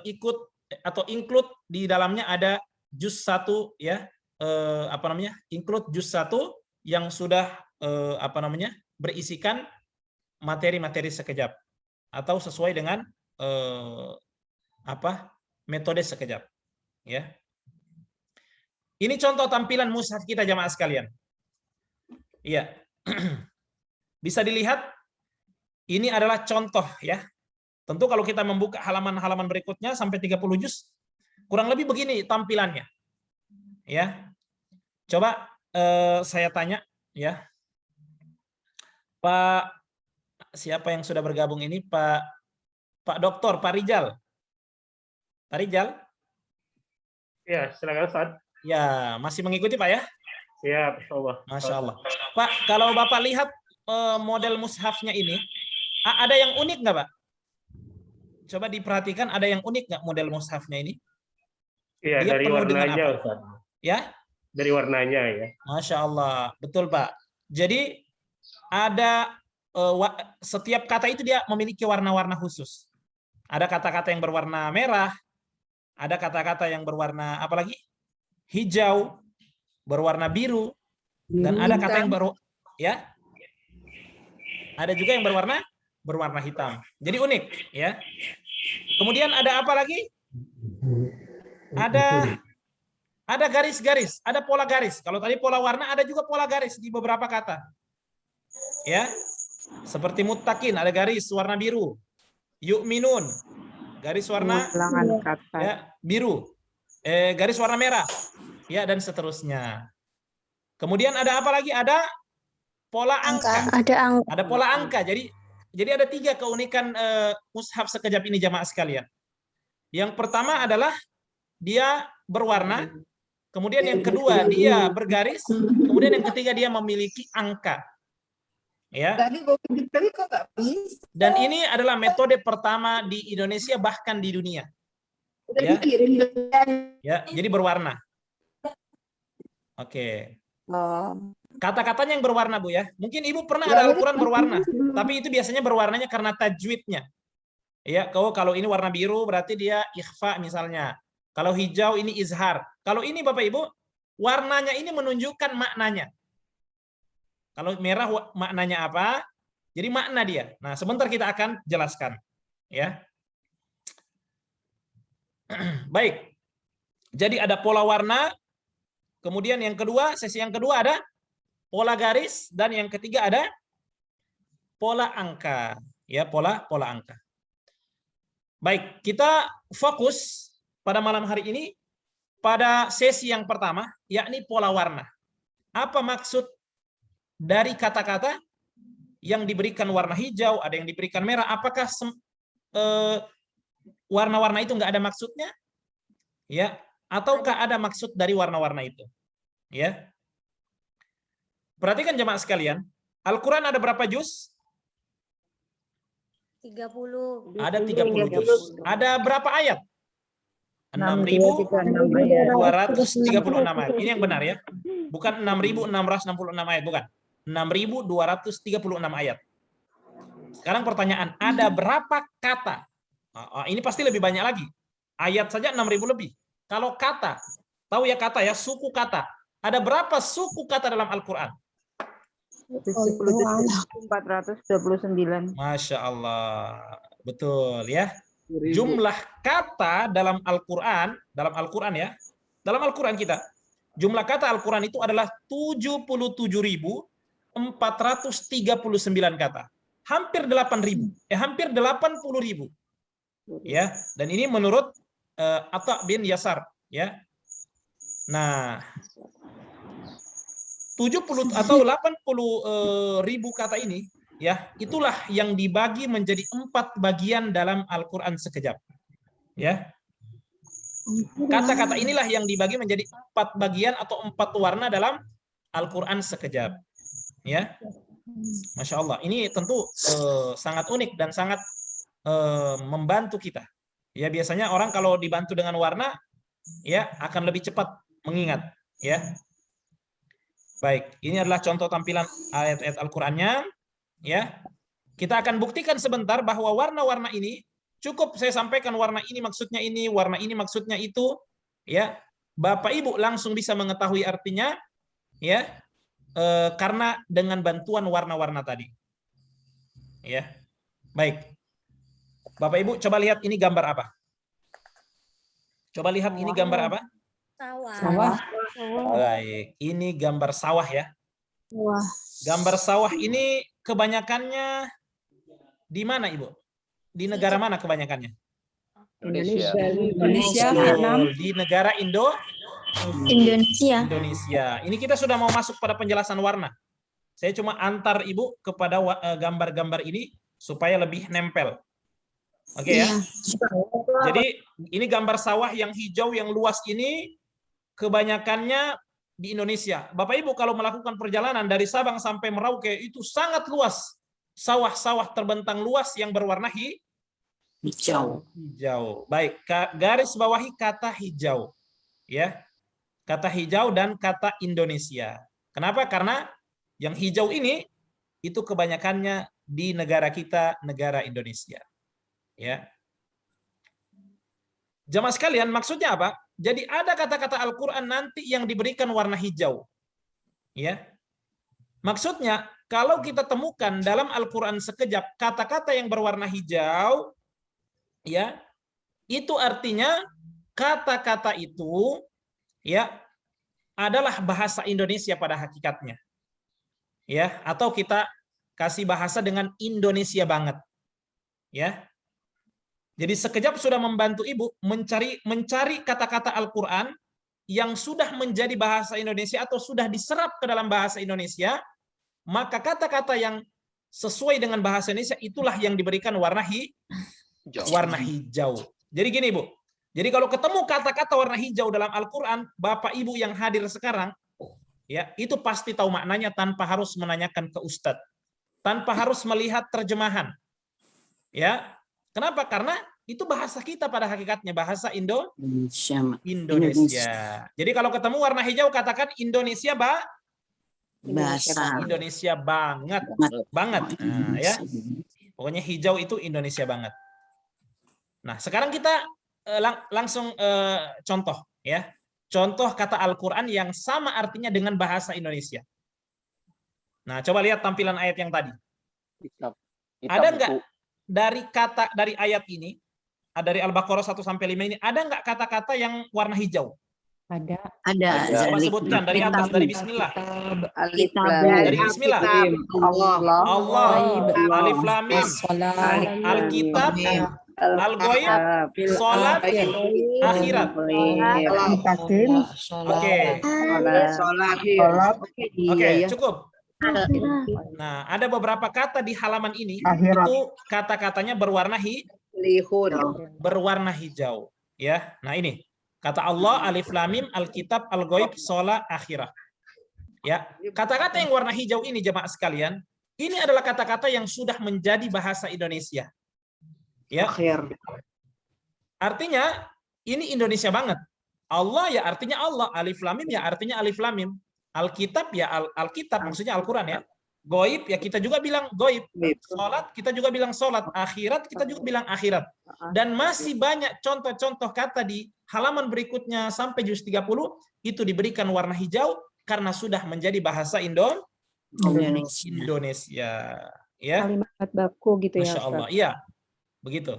S1: ikut atau include di dalamnya ada juz 1, ya, include juz 1 yang sudah berisikan materi-materi sekejap atau sesuai dengan metode sekejap, ya. Ini contoh tampilan mushaf kita jamaah sekalian. Iya. Bisa dilihat ini adalah contoh, ya. Tentu kalau kita membuka halaman-halaman berikutnya sampai 30 juz, kurang lebih begini tampilannya. Ya. Coba saya tanya, ya. Pak, siapa yang sudah bergabung ini? Pak Doktor, Pak Rijal. Pak Rijal?
S6: Ya, silakan Ustaz.
S1: Ya, masih mengikuti Pak ya?
S6: Ya, Masya Allah.
S1: Masya Allah. Pak, kalau Bapak lihat model mushafnya ini, ada yang unik nggak, Pak? Coba diperhatikan, ada yang unik nggak model mushafnya ini?
S6: Iya,
S1: Dia
S6: dari
S1: penuh dengan
S6: warnanya,
S1: apa?
S6: Ustaz.
S1: Ya,
S6: Dari warnanya ya.
S1: Masya Allah, betul Pak. Jadi ada setiap kata itu dia memiliki warna-warna khusus. Ada kata-kata yang berwarna merah, ada kata-kata yang berwarna apa lagi? Hijau, berwarna biru, dan ada kata yang ya. Ada juga yang berwarna hitam. Jadi unik, ya. Kemudian ada apa lagi? Ada garis-garis, ada pola garis. Kalau tadi pola warna, ada juga pola garis di beberapa kata. Ya. Seperti muttaqin, ada garis warna biru. Yu'minun, garis warna
S3: Ulangan kata.
S1: ya, biru. Garis warna merah. Ya, dan seterusnya. Kemudian ada apa lagi? Ada pola angka. Ada pola angka. Jadi ada 3 keunikan mushaf sekejap ini jamaah sekalian. Yang pertama adalah dia berwarna. Kemudian yang kedua dia bergaris, kemudian yang ketiga dia memiliki angka. Ya. Dan ini adalah metode pertama di Indonesia bahkan di dunia. Ya. Ya, jadi berwarna. Oke. Kata-katanya yang berwarna, Bu ya. Mungkin Ibu pernah ada Al-Qur'an berwarna, tapi itu biasanya berwarnanya karena tajwidnya. Ya, kalau ini warna biru berarti dia ikhfa misalnya. Kalau hijau ini izhar. Kalau ini Bapak Ibu, warnanya ini menunjukkan maknanya. Kalau merah maknanya apa? Jadi makna dia. Nah, sebentar kita akan jelaskan. Ya. Baik. Jadi ada pola warna, kemudian yang kedua, sesi yang kedua ada pola garis, dan yang ketiga ada pola angka. Ya, pola angka. Baik, kita fokus pada malam hari ini pada sesi yang pertama, yakni pola warna. Apa maksud dari kata-kata yang diberikan warna hijau, ada yang diberikan merah? Apakah warna-warna itu nggak ada maksudnya? Ya, ataukah ada maksud dari warna-warna itu? Ya. Perhatikan jemaah sekalian, Al-Quran ada berapa juz?
S2: 30.
S1: Ada 30 juz. Ada berapa ayat?
S3: 6.236
S1: ayat. Ini yang benar ya. Bukan 6.666 ayat, bukan. 6.236 ayat. Sekarang pertanyaan, ada berapa kata? Ini pasti lebih banyak lagi. Ayat saja 6.000 lebih. Kalau kata, tahu ya kata ya, suku kata. Ada berapa suku kata dalam Al-Quran?
S3: 429.
S1: Masya Allah. Betul ya. Jumlah kata dalam Al-Quran ya, dalam Al-Quran kita, jumlah kata Al-Quran itu adalah 77.439 kata. Hampir 8.000, hampir 80.000. Ya, dan ini menurut Atta bin Yasar, ya. Nah, 70 atau 80.000 kata ini, ya, itulah yang dibagi menjadi 4 bagian dalam Al-Quran sekejap. Ya. Kata-kata inilah yang dibagi menjadi 4 bagian atau 4 warna dalam Al-Quran sekejap. Ya. Masya Allah. Ini tentu sangat unik dan sangat membantu kita. Ya, biasanya orang kalau dibantu dengan warna, ya, akan lebih cepat mengingat. Ya. Baik, ini adalah contoh tampilan ayat-ayat Al-Qur'annya. Ya, kita akan buktikan sebentar bahwa warna-warna ini cukup saya sampaikan warna ini maksudnya ini, warna ini maksudnya itu. Ya, Bapak Ibu langsung bisa mengetahui artinya. Ya, karena dengan bantuan warna-warna tadi. Ya, baik. Bapak Ibu coba lihat ini gambar apa? Coba lihat ini gambar apa?
S5: Sawah.
S1: Baik, ini gambar sawah ya. Gambar sawah ini kebanyakannya di mana, Ibu? Di negara mana kebanyakannya?
S4: Indonesia.
S1: Betul, di negara
S2: Indonesia.
S1: Indonesia. Ini kita sudah mau masuk pada penjelasan warna. Saya cuma antar Ibu kepada gambar-gambar ini supaya lebih nempel. Oke ya. Jadi ini gambar sawah yang hijau yang luas ini kebanyakannya di Indonesia. Bapak Ibu kalau melakukan perjalanan dari Sabang sampai Merauke itu sangat luas. Sawah-sawah terbentang luas yang berwarna
S2: Hijau.
S1: hijau. Baik, garis bawahi kata hijau. Ya. Kata hijau dan kata Indonesia. Kenapa? Karena yang hijau ini itu kebanyakannya di negara kita, negara Indonesia. Ya. Jamaah sekalian, maksudnya apa? Jadi ada kata-kata Al-Qur'an nanti yang diberikan warna hijau. Ya. Maksudnya, kalau kita temukan dalam Al-Qur'an sekejap kata-kata yang berwarna hijau, ya, itu artinya kata-kata itu ya adalah bahasa Indonesia pada hakikatnya. Ya, atau kita kasih bahasa dengan Indonesia banget. Ya. Jadi sekejap sudah membantu Ibu mencari kata-kata Al-Qur'an yang sudah menjadi bahasa Indonesia atau sudah diserap ke dalam bahasa Indonesia, maka kata-kata yang sesuai dengan bahasa Indonesia itulah yang diberikan warna hijau. Jadi gini, Bu. Jadi kalau ketemu kata-kata warna hijau dalam Al-Qur'an, Bapak Ibu yang hadir sekarang, ya, itu pasti tahu maknanya tanpa harus menanyakan ke ustadz, tanpa harus melihat terjemahan. Ya. Kenapa? Karena itu bahasa kita pada hakikatnya, bahasa Indonesia. Jadi kalau ketemu warna hijau katakan Indonesia
S2: Bahasa.
S1: Indonesia banget. Nah, ya. Pokoknya hijau itu Indonesia banget. Nah, sekarang kita langsung contoh ya. Contoh kata Al-Qur'an yang sama artinya dengan bahasa Indonesia. Nah, coba lihat tampilan ayat yang tadi. Ada enggak dari ayat ini, dari Al-Baqarah 1 sampai 5 ini, ada enggak kata-kata yang warna hijau?
S5: Ada.
S1: Coba sebutkan dari atas, dari bismillah.
S3: Alif
S1: Dari bismillah. Allah, Alif Lam Mim,
S5: Salat.
S1: Alkitab, Al-Ghaib, Salat, Akhirat. Oke, cukup. Nah, ada beberapa kata di halaman ini itu kata-katanya berwarna hijau, ya. Nah, ini kata Allah, Alif Lam Mim, Alkitab, Al-Ghaib, Shalah, Akhirah. Ya, kata-kata yang warna hijau ini jemaah sekalian, ini adalah kata-kata yang sudah menjadi bahasa Indonesia. Ya. Artinya ini Indonesia banget. Allah ya artinya Allah, Alif Lam Mim ya artinya Alif Lam Mim. Alkitab ya Alkitab, maksudnya Al-Qur'an ya. Ghaib ya kita juga bilang ghaib. Salat kita juga bilang salat. Akhirat kita juga bilang akhirat. Dan masih banyak contoh-contoh kata di halaman berikutnya sampai juz 30 itu diberikan warna hijau karena sudah menjadi bahasa Indonesia. Ya.
S3: Kalimat baku gitu ya.
S1: Masya Allah. Iya. Begitu.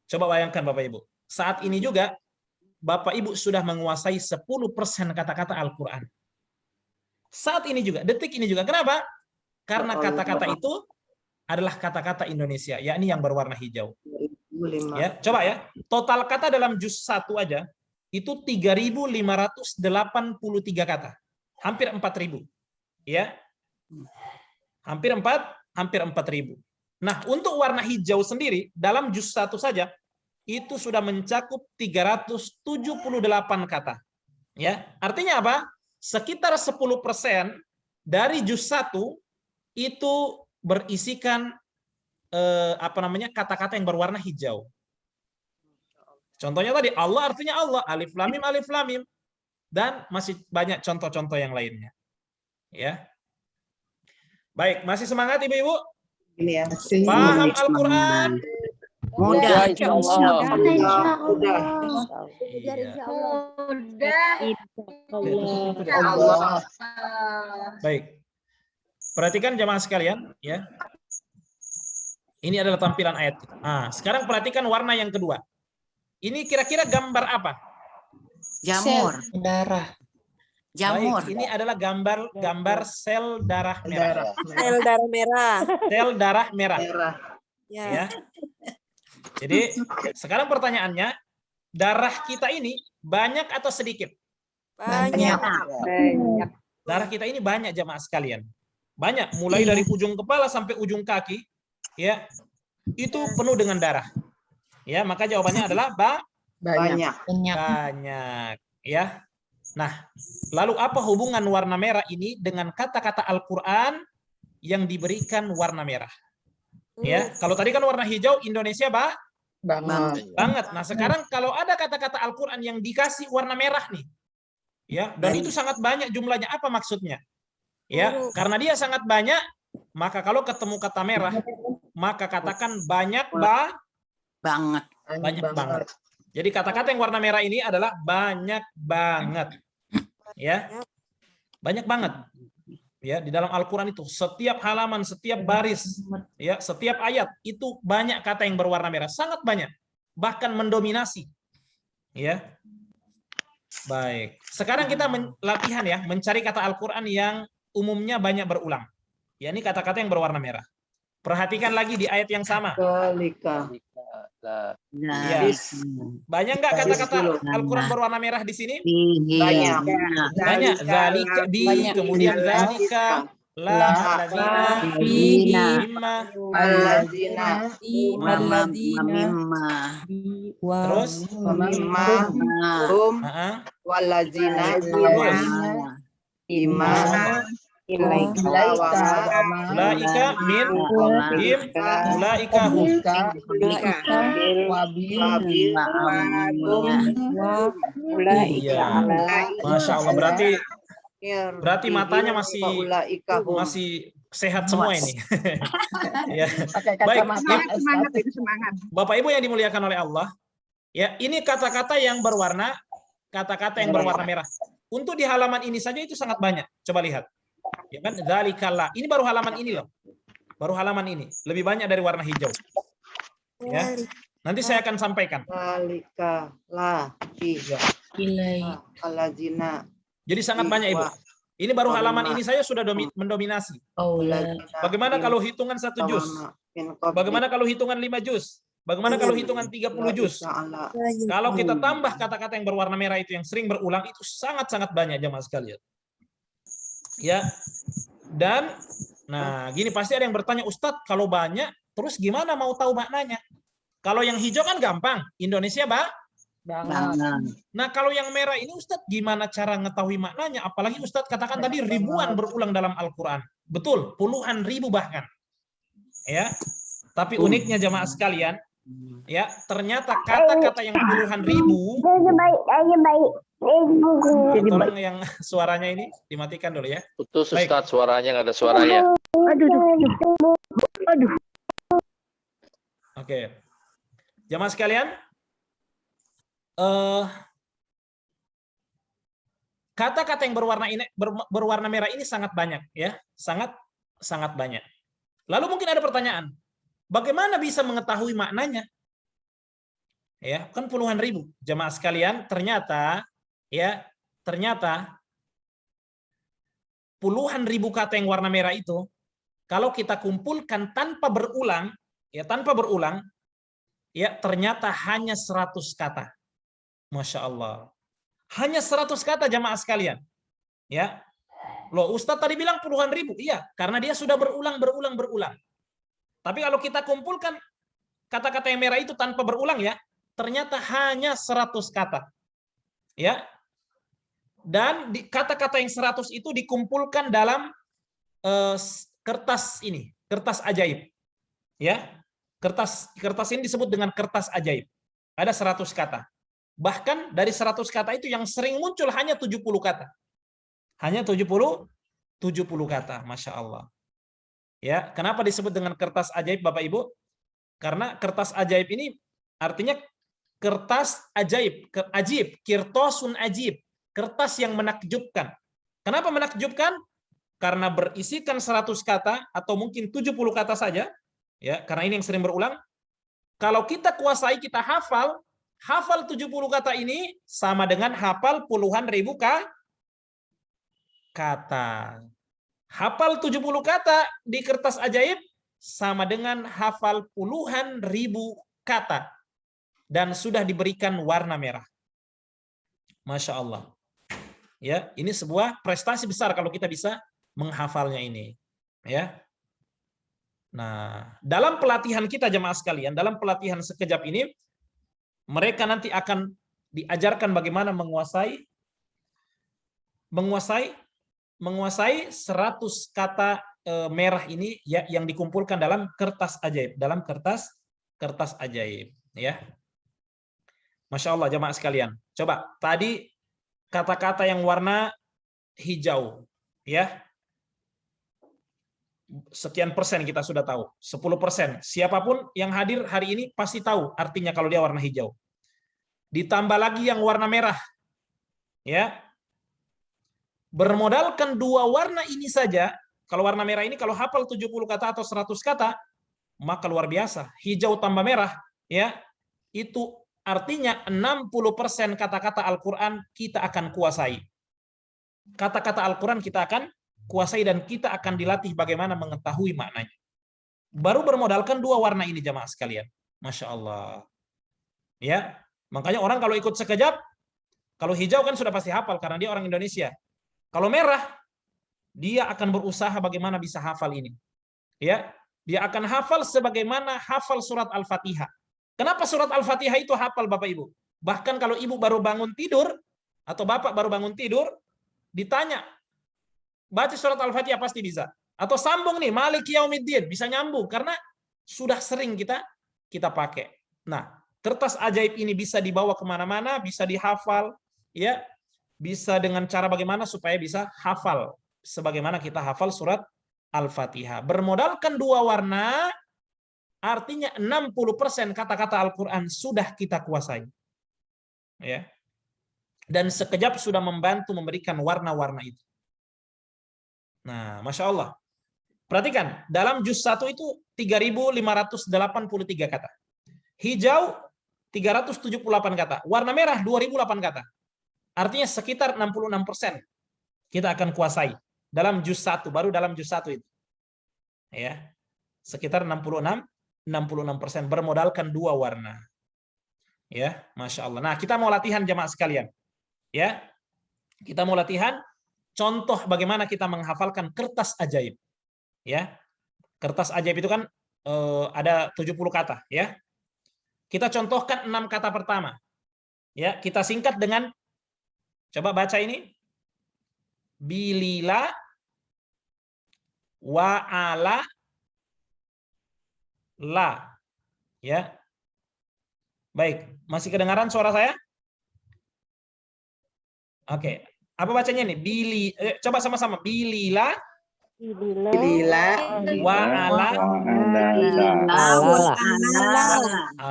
S1: Coba bayangkan Bapak Ibu. Saat ini juga Bapak Ibu sudah menguasai 10% kata-kata Al-Qur'an. Saat ini juga, detik ini juga. Kenapa? Karena kata-kata itu adalah kata-kata Indonesia, yakni yang berwarna hijau. Ya, coba ya. Total kata dalam juz 1 aja itu 3.583 kata. Hampir 4.000. Ya. Hampir 4.000. Nah, untuk warna hijau sendiri dalam juz 1 saja itu sudah mencakup 378 kata. Ya, artinya apa? Sekitar 10% dari juz 1 itu berisikan kata-kata yang berwarna hijau. Contohnya tadi Allah artinya Allah, Alif Lam Mim, dan masih banyak contoh-contoh yang lainnya. Ya. Baik, masih semangat Ibu-ibu?
S3: Ini ya.
S1: Paham Al-Qur'an?
S2: Mudah.
S1: Baik. Perhatikan jemaah sekalian, ya. Ini adalah tampilan ayat. Nah, sekarang perhatikan warna yang kedua. Ini kira-kira gambar apa?
S2: Jamur. Jamur.
S1: Baik, ini adalah gambar sel darah merah.
S2: Sel darah merah.
S1: Sel darah merah.
S2: Ya.
S1: Ya. Jadi sekarang pertanyaannya, darah kita ini banyak atau sedikit?
S2: Banyak.
S1: Darah kita ini banyak jemaah sekalian. Banyak, mulai dari ujung kepala sampai ujung kaki, ya. Itu penuh dengan darah. Ya, maka jawabannya adalah banyak. Ya. Nah, lalu apa hubungan warna merah ini dengan kata-kata Al-Quran yang diberikan warna merah? Ya, kalau tadi kan warna hijau, Indonesia banget. Nah, sekarang kalau ada kata-kata Al-Quran yang dikasih warna merah nih, ya, dan itu sangat banyak jumlahnya, apa maksudnya? Ya, karena dia sangat banyak, maka kalau ketemu kata merah, maka katakan banyak
S2: Banget.
S1: banget. Jadi kata-kata yang warna merah ini adalah banyak banget. Ya. Banyak banget. Ya, di dalam Al-Qur'an itu setiap halaman, setiap baris, ya, setiap ayat itu banyak kata yang berwarna merah, sangat banyak. Bahkan mendominasi. Ya. Baik. Sekarang kita latihan ya, mencari kata Al-Qur'an yang umumnya banyak berulang. Ya, ini kata-kata yang berwarna merah. Perhatikan lagi di ayat yang sama. Ya. Banyak nggak kata-kata Al-Quran berwarna merah di sini?
S2: Banyak.
S1: Banyak. Zalika bi, kemudian zalika, la, alladzina, mimma, terus, ulaika min, him, ulaika hum. Iya. Masya Allah, berarti matanya masih sehat semua ini. Ya. Baik, Bapak Ibu yang dimuliakan oleh Allah, ya, ini kata-kata yang berwarna merah. Untuk di halaman ini saja itu sangat banyak. Coba lihat. Ya kan? Zalikalla. Ini baru halaman ini loh. Baru halaman ini. Lebih banyak dari warna hijau. Ya. Nanti saya akan sampaikan. Jadi sangat banyak, Ibu. Ini baru halaman ini saya sudah mendominasi. Bagaimana kalau hitungan 1 juz? Bagaimana kalau hitungan 5 juz? Bagaimana kalau hitungan 30 juz? Kalau kita tambah kata-kata yang berwarna merah itu yang sering berulang, itu sangat-sangat banyak jemaah sekalian. Ya. Dan nah, gini pasti ada yang bertanya, Ustadz, kalau banyak terus gimana mau tahu maknanya? Kalau yang hijau kan gampang, Indonesia Nah, kalau yang merah ini Ustadz gimana cara ngetahui maknanya? Apalagi Ustadz katakan tadi ribuan berulang dalam Al-Qur'an. Betul, puluhan ribu bahkan. Ya. Tapi uniknya jemaah sekalian, ya, ternyata kata-kata yang puluhan ribu. Tolong yang suaranya ini dimatikan dulu ya.
S4: Putus Ustadz, suaranya nggak ada suaranya.
S1: Oke. Jemaah sekalian, kata-kata yang berwarna merah ini sangat banyak ya, sangat banyak. Lalu mungkin ada pertanyaan, bagaimana bisa mengetahui maknanya? Ya, kan puluhan ribu. Jemaah sekalian, ternyata puluhan ribu kata yang warna merah itu kalau kita kumpulkan tanpa berulang, ya ternyata hanya 100 kata. Masya Allah. Hanya 100 kata jemaah sekalian. Ya. Loh, Ustadz tadi bilang puluhan ribu. Iya, karena dia sudah berulang. Tapi kalau kita kumpulkan kata-kata yang merah itu tanpa berulang ya, ternyata hanya 100 kata. Ya. Dan kata-kata yang 100 itu dikumpulkan dalam kertas ini, kertas ajaib. Ya. Kertas ini disebut dengan kertas ajaib. Ada 100 kata. Bahkan dari 100 kata itu yang sering muncul hanya 70 kata. Hanya 70 kata, Masya Allah. Ya, kenapa disebut dengan kertas ajaib Bapak Ibu? Karena kertas ajaib ini artinya kertas ajaib, ajib, kirtosun ajib, kertas yang menakjubkan. Kenapa menakjubkan? Karena berisikan 100 kata atau mungkin 70 kata saja, ya, karena ini yang sering berulang. Kalau kita kuasai, kita hafal 70 kata ini sama dengan hafal puluhan ribu kata. Hafal 70 kata di kertas ajaib sama dengan hafal puluhan ribu kata. Dan sudah diberikan warna merah. Masya Allah. Ya, ini sebuah prestasi besar kalau kita bisa menghafalnya ini. Ya. Nah, dalam pelatihan kita jemaah sekalian, dalam pelatihan sekejap ini, mereka nanti akan diajarkan bagaimana menguasai menguasai 100 kata merah ini ya yang dikumpulkan dalam kertas ajaib, kertas ajaib ya. Masya Allah jamaah sekalian. Coba tadi kata-kata yang warna hijau ya. Sekian persen kita sudah tahu, 10%. Siapapun yang hadir hari ini pasti tahu artinya kalau dia warna hijau. Ditambah lagi yang warna merah. Ya. Bermodalkan 2 warna ini saja, kalau warna merah ini kalau hafal 70 kata atau 100 kata, maka luar biasa. Hijau tambah merah, ya. Itu artinya 60% kata-kata Al-Qur'an kita akan kuasai. Kata-kata Al-Qur'an kita akan kuasai dan kita akan dilatih bagaimana mengetahui maknanya. Baru bermodalkan 2 warna ini jamaah sekalian. Masya Allah. Ya, makanya orang kalau ikut sekejap, kalau hijau kan sudah pasti hafal karena dia orang Indonesia. Kalau merah, dia akan berusaha bagaimana bisa hafal ini. Ya, dia akan hafal sebagaimana hafal surat Al-Fatihah. Kenapa surat Al-Fatihah itu hafal Bapak Ibu? Bahkan kalau ibu baru bangun tidur atau bapak baru bangun tidur, ditanya, baca surat Al-Fatihah pasti bisa. Atau sambung nih, Maliki Yaumiddin, bisa nyambung karena sudah sering kita pakai. Nah, kertas ajaib ini bisa dibawa kemana-mana, bisa dihafal, ya, bisa dengan cara bagaimana supaya bisa hafal, sebagaimana kita hafal surat Al-Fatihah. Bermodalkan 2 warna, artinya 60% kata-kata Al-Quran sudah kita kuasai. Ya. Dan sekejap sudah membantu memberikan warna-warna itu. Nah, Masya Allah. Perhatikan, dalam juz 1 itu 3.583 kata. Hijau 378 kata. Warna merah 2.008 kata. Artinya sekitar 66% kita akan kuasai. Dalam juz 1, baru dalam juz 1 itu. Ya. Sekitar 66% bermodalkan 2 warna. Ya, Masya Allah. Nah, kita mau latihan jamaah sekalian. Ya. Kita mau latihan contoh bagaimana kita menghafalkan kertas ajaib. Ya. Kertas ajaib itu kan ada 70 kata, ya. Kita contohkan 6 kata pertama. Ya, kita singkat dengan coba baca ini. Bilila wa ala la. Ya. Baik, masih kedengaran suara saya? Oke. Apa bacanya nih? Coba sama-sama. Bilila wa ala.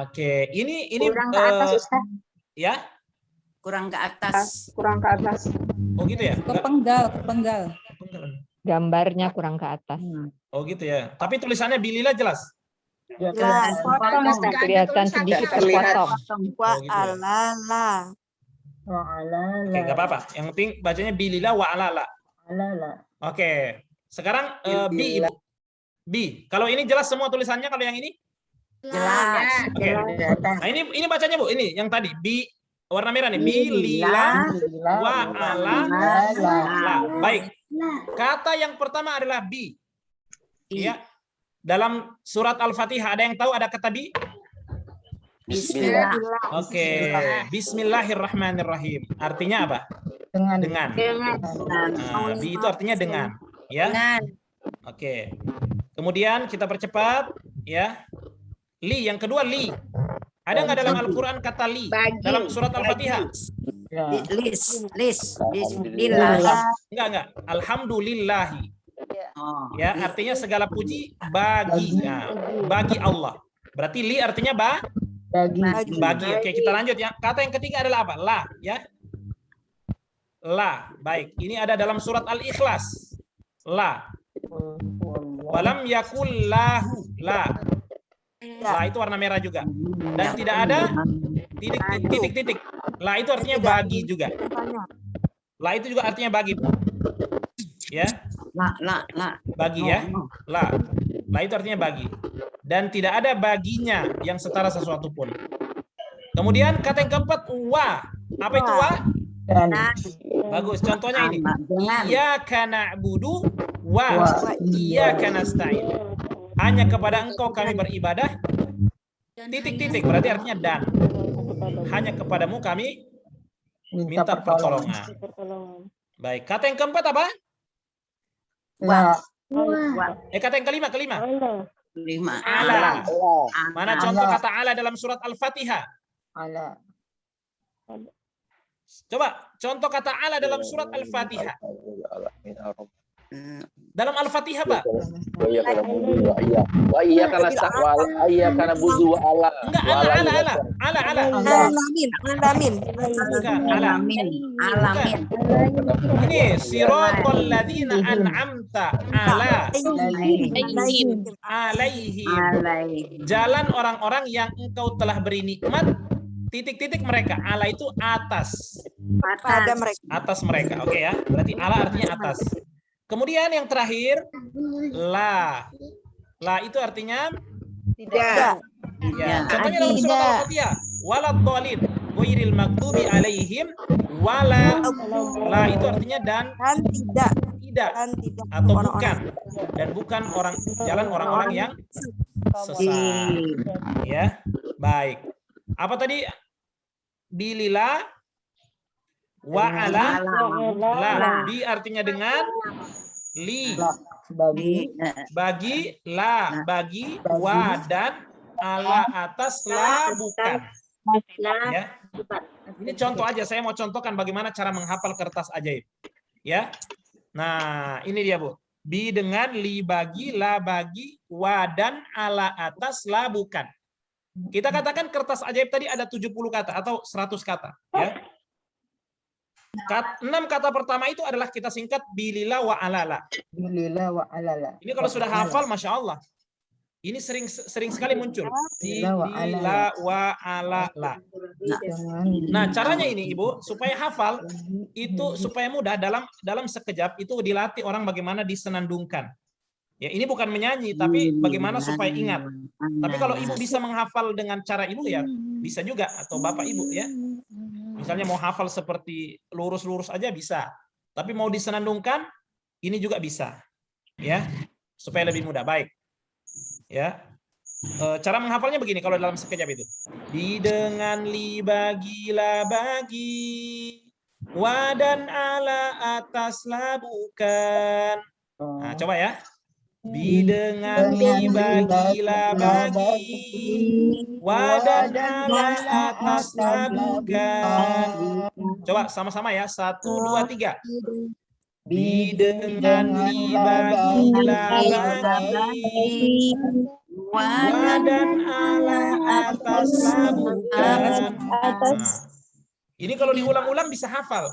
S1: Oke, ini
S2: Kurang ke atas, Ustaz.
S1: ya.
S2: Kurang ke atas.
S3: Kurang ke atas.
S1: Oh gitu ya.
S5: Kepenggal.
S7: Gambarnya kurang ke atas.
S1: Oh gitu ya. Tapi tulisannya bilila jelas.
S2: Jelas.
S7: Kelihatan sedikit terpotong.
S2: Wa
S1: Oh, gitu ya.
S2: alala.
S1: Oke, nggak apa-apa. Yang penting bacanya bilila wa ala la. Oke. Sekarang B, Ibu. B. Kalau ini jelas semua tulisannya, kalau yang ini?
S2: Jelas.
S1: Oke. Nah, ini bacanya Bu, ini yang tadi B warna merah nih. Bilila wa ala la. Baik. Kata yang pertama adalah B. Ya. Dalam surat Al-Fatihah ada yang tahu ada kata B?
S2: Bismillah.
S1: Oke. Bismillahirrahmanirrahim. Artinya apa? Dengan. Nah, B itu artinya dengan, ya. Oke. Kemudian kita percepat, ya. Li, yang kedua li. Ada nggak dalam Al-Quran kata li? Dalam surat Al-Fatihah?
S2: Lis. Bismillah.
S1: Enggak. Alhamdulillahi.
S2: Oh.
S1: Ya, artinya segala puji bagi. Nah, bagi Allah. Berarti li artinya bagi. Oke, kita lanjut ya. Kata yang ketiga adalah apa? La, ya. La. Baik, ini ada dalam surat Al-Ikhlas. La. Walam yakul lahu la. La itu warna merah juga. Dan tidak ada titik-titik. La itu artinya bagi juga. La itu juga artinya bagi. Ya.
S2: La.
S1: Bagi ya. La. La itu artinya bagi. Dan tidak ada baginya yang setara sesuatu pun. Kemudian kata yang keempat wa. Apa itu wa? Bagus. Contohnya ini. Iyyaka na'budu wa iyyaka nasta'in. Hanya kepada Engkau kami beribadah. Titik-titik berarti artinya dan. Hanya kepadamu kami minta pertolongan. Baik. Kata yang keempat apa?
S2: Wa.
S1: Kata yang kelima.
S2: Lima.
S1: Ala. Mana
S2: Ala.
S1: contoh kata ala dalam surat Al-Fatihah? Coba contoh kata ala dalam surat Al-Fatihah. Dalam Al-Fatihah, Pak?
S4: Wa iya karena budu wa ala.
S1: Enggak, ala.
S2: Alamin.
S1: Bukan, ala.
S2: Alamin.
S1: Ini siratal ladzina an'amta alaihim. Jalan orang-orang yang engkau telah beri nikmat, titik-titik mereka. Ala itu atas.
S2: Pada mereka.
S1: Atas mereka. Oke ya. Berarti ala artinya atas. Kemudian yang terakhir, la. La itu artinya
S3: Tidak.
S1: ya. Contohnya dalam surat Al-Fatihah. Waladhdallin, ghairil maghdubi alaihim wala. La itu artinya dan tidak atau bukan. Dan bukan jalan orang-orang yang sesat. Ya. Baik. Apa tadi? Bilila wa ala la. Bi artinya dengan, li bagi, la bagi, wa dan ala atas, la bukan. Ya. Ini contoh aja, saya mau contohkan bagaimana cara menghafal kertas ajaib. Ya. Nah, ini dia, Bu. Bi dengan, li bagi, la bagi, wa dan ala atas, la bukan. Kita katakan kertas ajaib tadi ada 70 kata atau 100 kata, ya. 6 kata pertama itu adalah kita singkat bilila wa alala. Ini kalau sudah hafal, masya Allah. Ini sering sekali muncul. Bilila wa alala. Nah, caranya ini, Ibu, supaya hafal itu supaya mudah dalam sekejap itu dilatih orang bagaimana disenandungkan. Ya, ini bukan menyanyi, tapi bagaimana supaya ingat. Tapi kalau Ibu bisa menghafal dengan cara Ibu, ya bisa juga, atau Bapak Ibu, ya. Misalnya mau hafal seperti lurus-lurus aja bisa. Tapi mau disenandungkan, ini juga bisa. Ya, supaya lebih mudah. Baik. Ya. Cara menghafalnya begini kalau dalam sekejap itu. Di dengan li bagi, la bagi, wa dan ala atas, la bukan. Nah, coba ya. Bi dengan li bagi, la bagi, wa dan ala atas, la bukan. Coba sama-sama ya. 1, 2, 3. Bi dengan li bagi, la bagi, wa dan ala atas, la bukan. Nah, ini kalau diulang-ulang bisa hafal.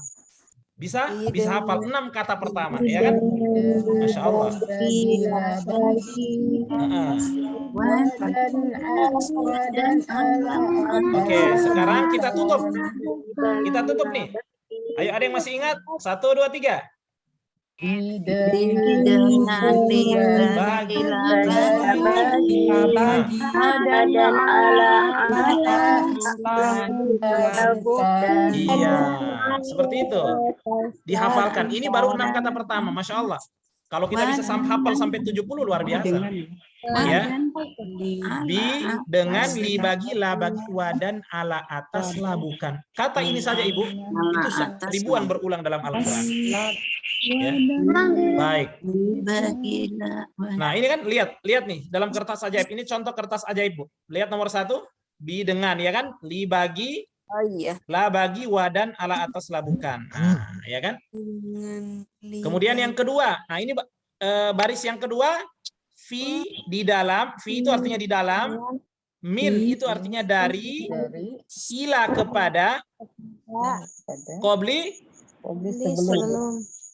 S1: Bisa hafal 6 kata pertama, ya kan? Masya Allah. Oke, sekarang kita tutup. Kita tutup nih. Ayo, ada yang masih ingat? 1, 2, 3. Iya, seperti itu. Dihafalkan. Ini baru 6 kata pertama, masya Allah. Kalau kita bisa hafal sampai 70 luar biasa. Ya. Bi dengan, li bagi, la bagi, wa dan ala atas, la bukan. Kata ini saja, Ibu, itu ribuan berulang dalam Al-Quran. Ya. Baik. Nah, ini kan lihat nih dalam kertas ajaib. Ini contoh kertas ajaib, Bu. Lihat nomor 1, bi dengan, ya kan? Li bagi, la bagi, wa dan ala atas, la bukan. Nah, ya kan? Kemudian yang kedua. Nah, ini baris yang kedua, fi di dalam, fi itu artinya di dalam, min itu artinya dari, ila kepada,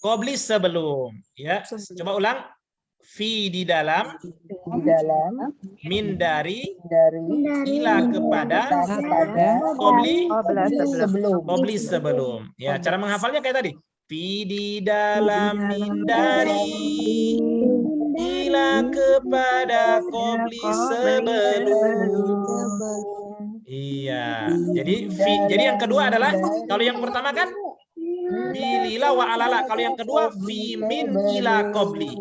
S1: qobli sebelum, ya. Coba ulang. Fi di dalam, min dari, ila kepada, qobli sebelum. Ya, cara menghafalnya kayak tadi. Fi di dalam, min dari, ila kepada, qobli sebelum. Iya. Jadi yang kedua adalah, kalau yang pertama kan bilila wa alala. Kalau yang kedua fi min ila qobli.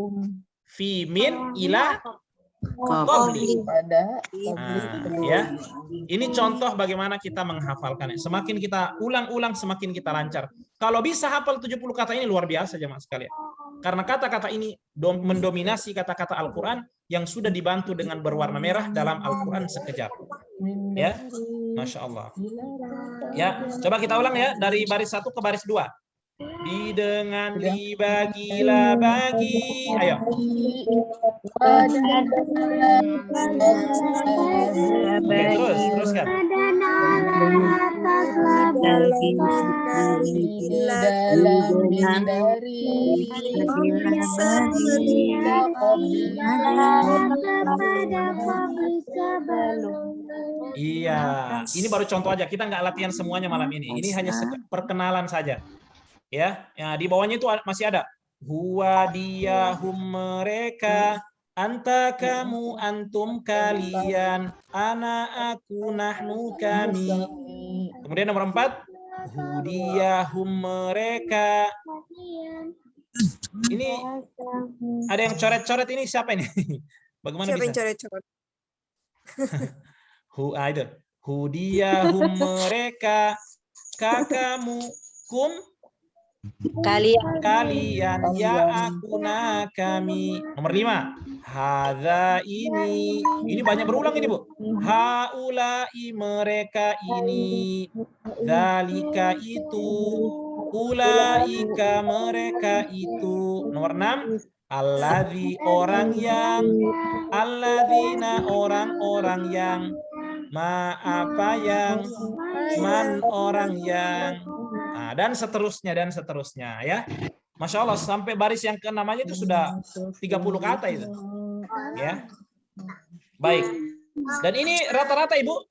S1: Fi min ila Qabli.
S4: Pada
S1: Nah, ya. Ini contoh bagaimana kita menghafalkannya. Semakin kita ulang-ulang, semakin kita lancar. Kalau bisa hafal 70 kata ini luar biasa jemaah sekalian. Karena kata-kata ini mendominasi kata-kata Al-Quran yang sudah dibantu dengan berwarna merah dalam Al-Quran sekejap. Ya, Masya Allah. Ya, coba kita ulang ya dari baris 1 ke baris 2. Dengan dibagilah bagi. Ayo. Oke, teruskan. Iya, ini baru contoh aja. Kita nggak latihan semuanya malam ini. Ini hanya perkenalan saja. Ya, di bawahnya itu masih ada huwa dia hum mereka, anta kamu antum kalian, ana aku nahnu kami. Kemudian nomor 4 hu dia hum mereka. Ini ada yang coret-coret, ini siapa ini? Bagaimana
S2: Siapa yang
S1: bisa?
S2: coret-coret?
S1: Itu hu dia hum mereka, kakamu kum kalian ya aku na kami. Nomor 5 hadza ini banyak berulang ini Bu. Haulai mereka ini, zalika itu, ulaika mereka itu. Nomor 6 alladzi orang yang, alladzina orang-orang yang, ma apa yang, man orang yang. Nah, dan seterusnya ya. Masya Allah, sampai baris yang ke-6 aja itu sudah 30 kata itu. Ya. Baik. Dan ini rata-rata Ibu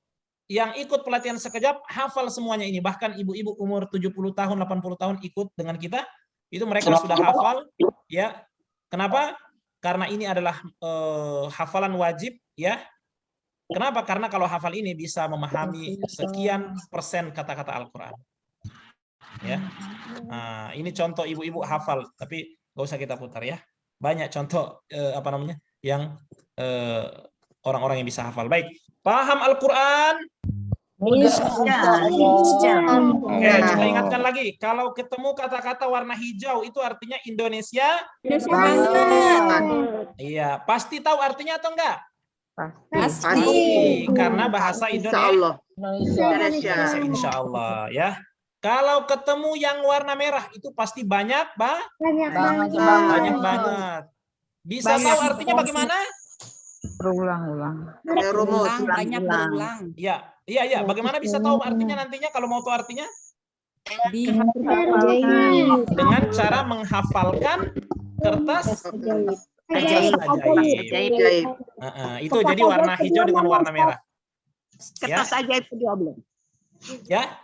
S1: yang ikut pelatihan sekejap hafal semuanya ini. Bahkan ibu-ibu umur 70 tahun, 80 tahun ikut dengan kita, itu mereka sudah hafal ya. Kenapa? Karena ini adalah hafalan wajib ya. Kenapa? Karena kalau hafal ini bisa memahami sekian persen kata-kata Al-Quran. Ya, nah, ini contoh ibu-ibu hafal, tapi nggak usah kita putar ya. Banyak contoh yang orang-orang yang bisa hafal. Baik, paham Al-Quran? Oke, kita ingatkan lagi. Kalau ketemu kata-kata warna hijau itu artinya Indonesia. Iya, pasti tahu artinya atau enggak? Pasti. Karena bahasa Indonesia. Insya Allah ya. Kalau ketemu yang warna merah itu pasti banyak banget. Bisa tahu artinya bagaimana?
S2: Berulang-ulang.
S3: Banyak berulang.
S1: Iya. Bagaimana bisa tahu artinya nantinya kalau mau tahu artinya? Dengan cara menghafalkan kertas ajaib. Itu jadi warna hijau dengan warna merah.
S3: Kertas ajaib kedua belum?
S1: Ya.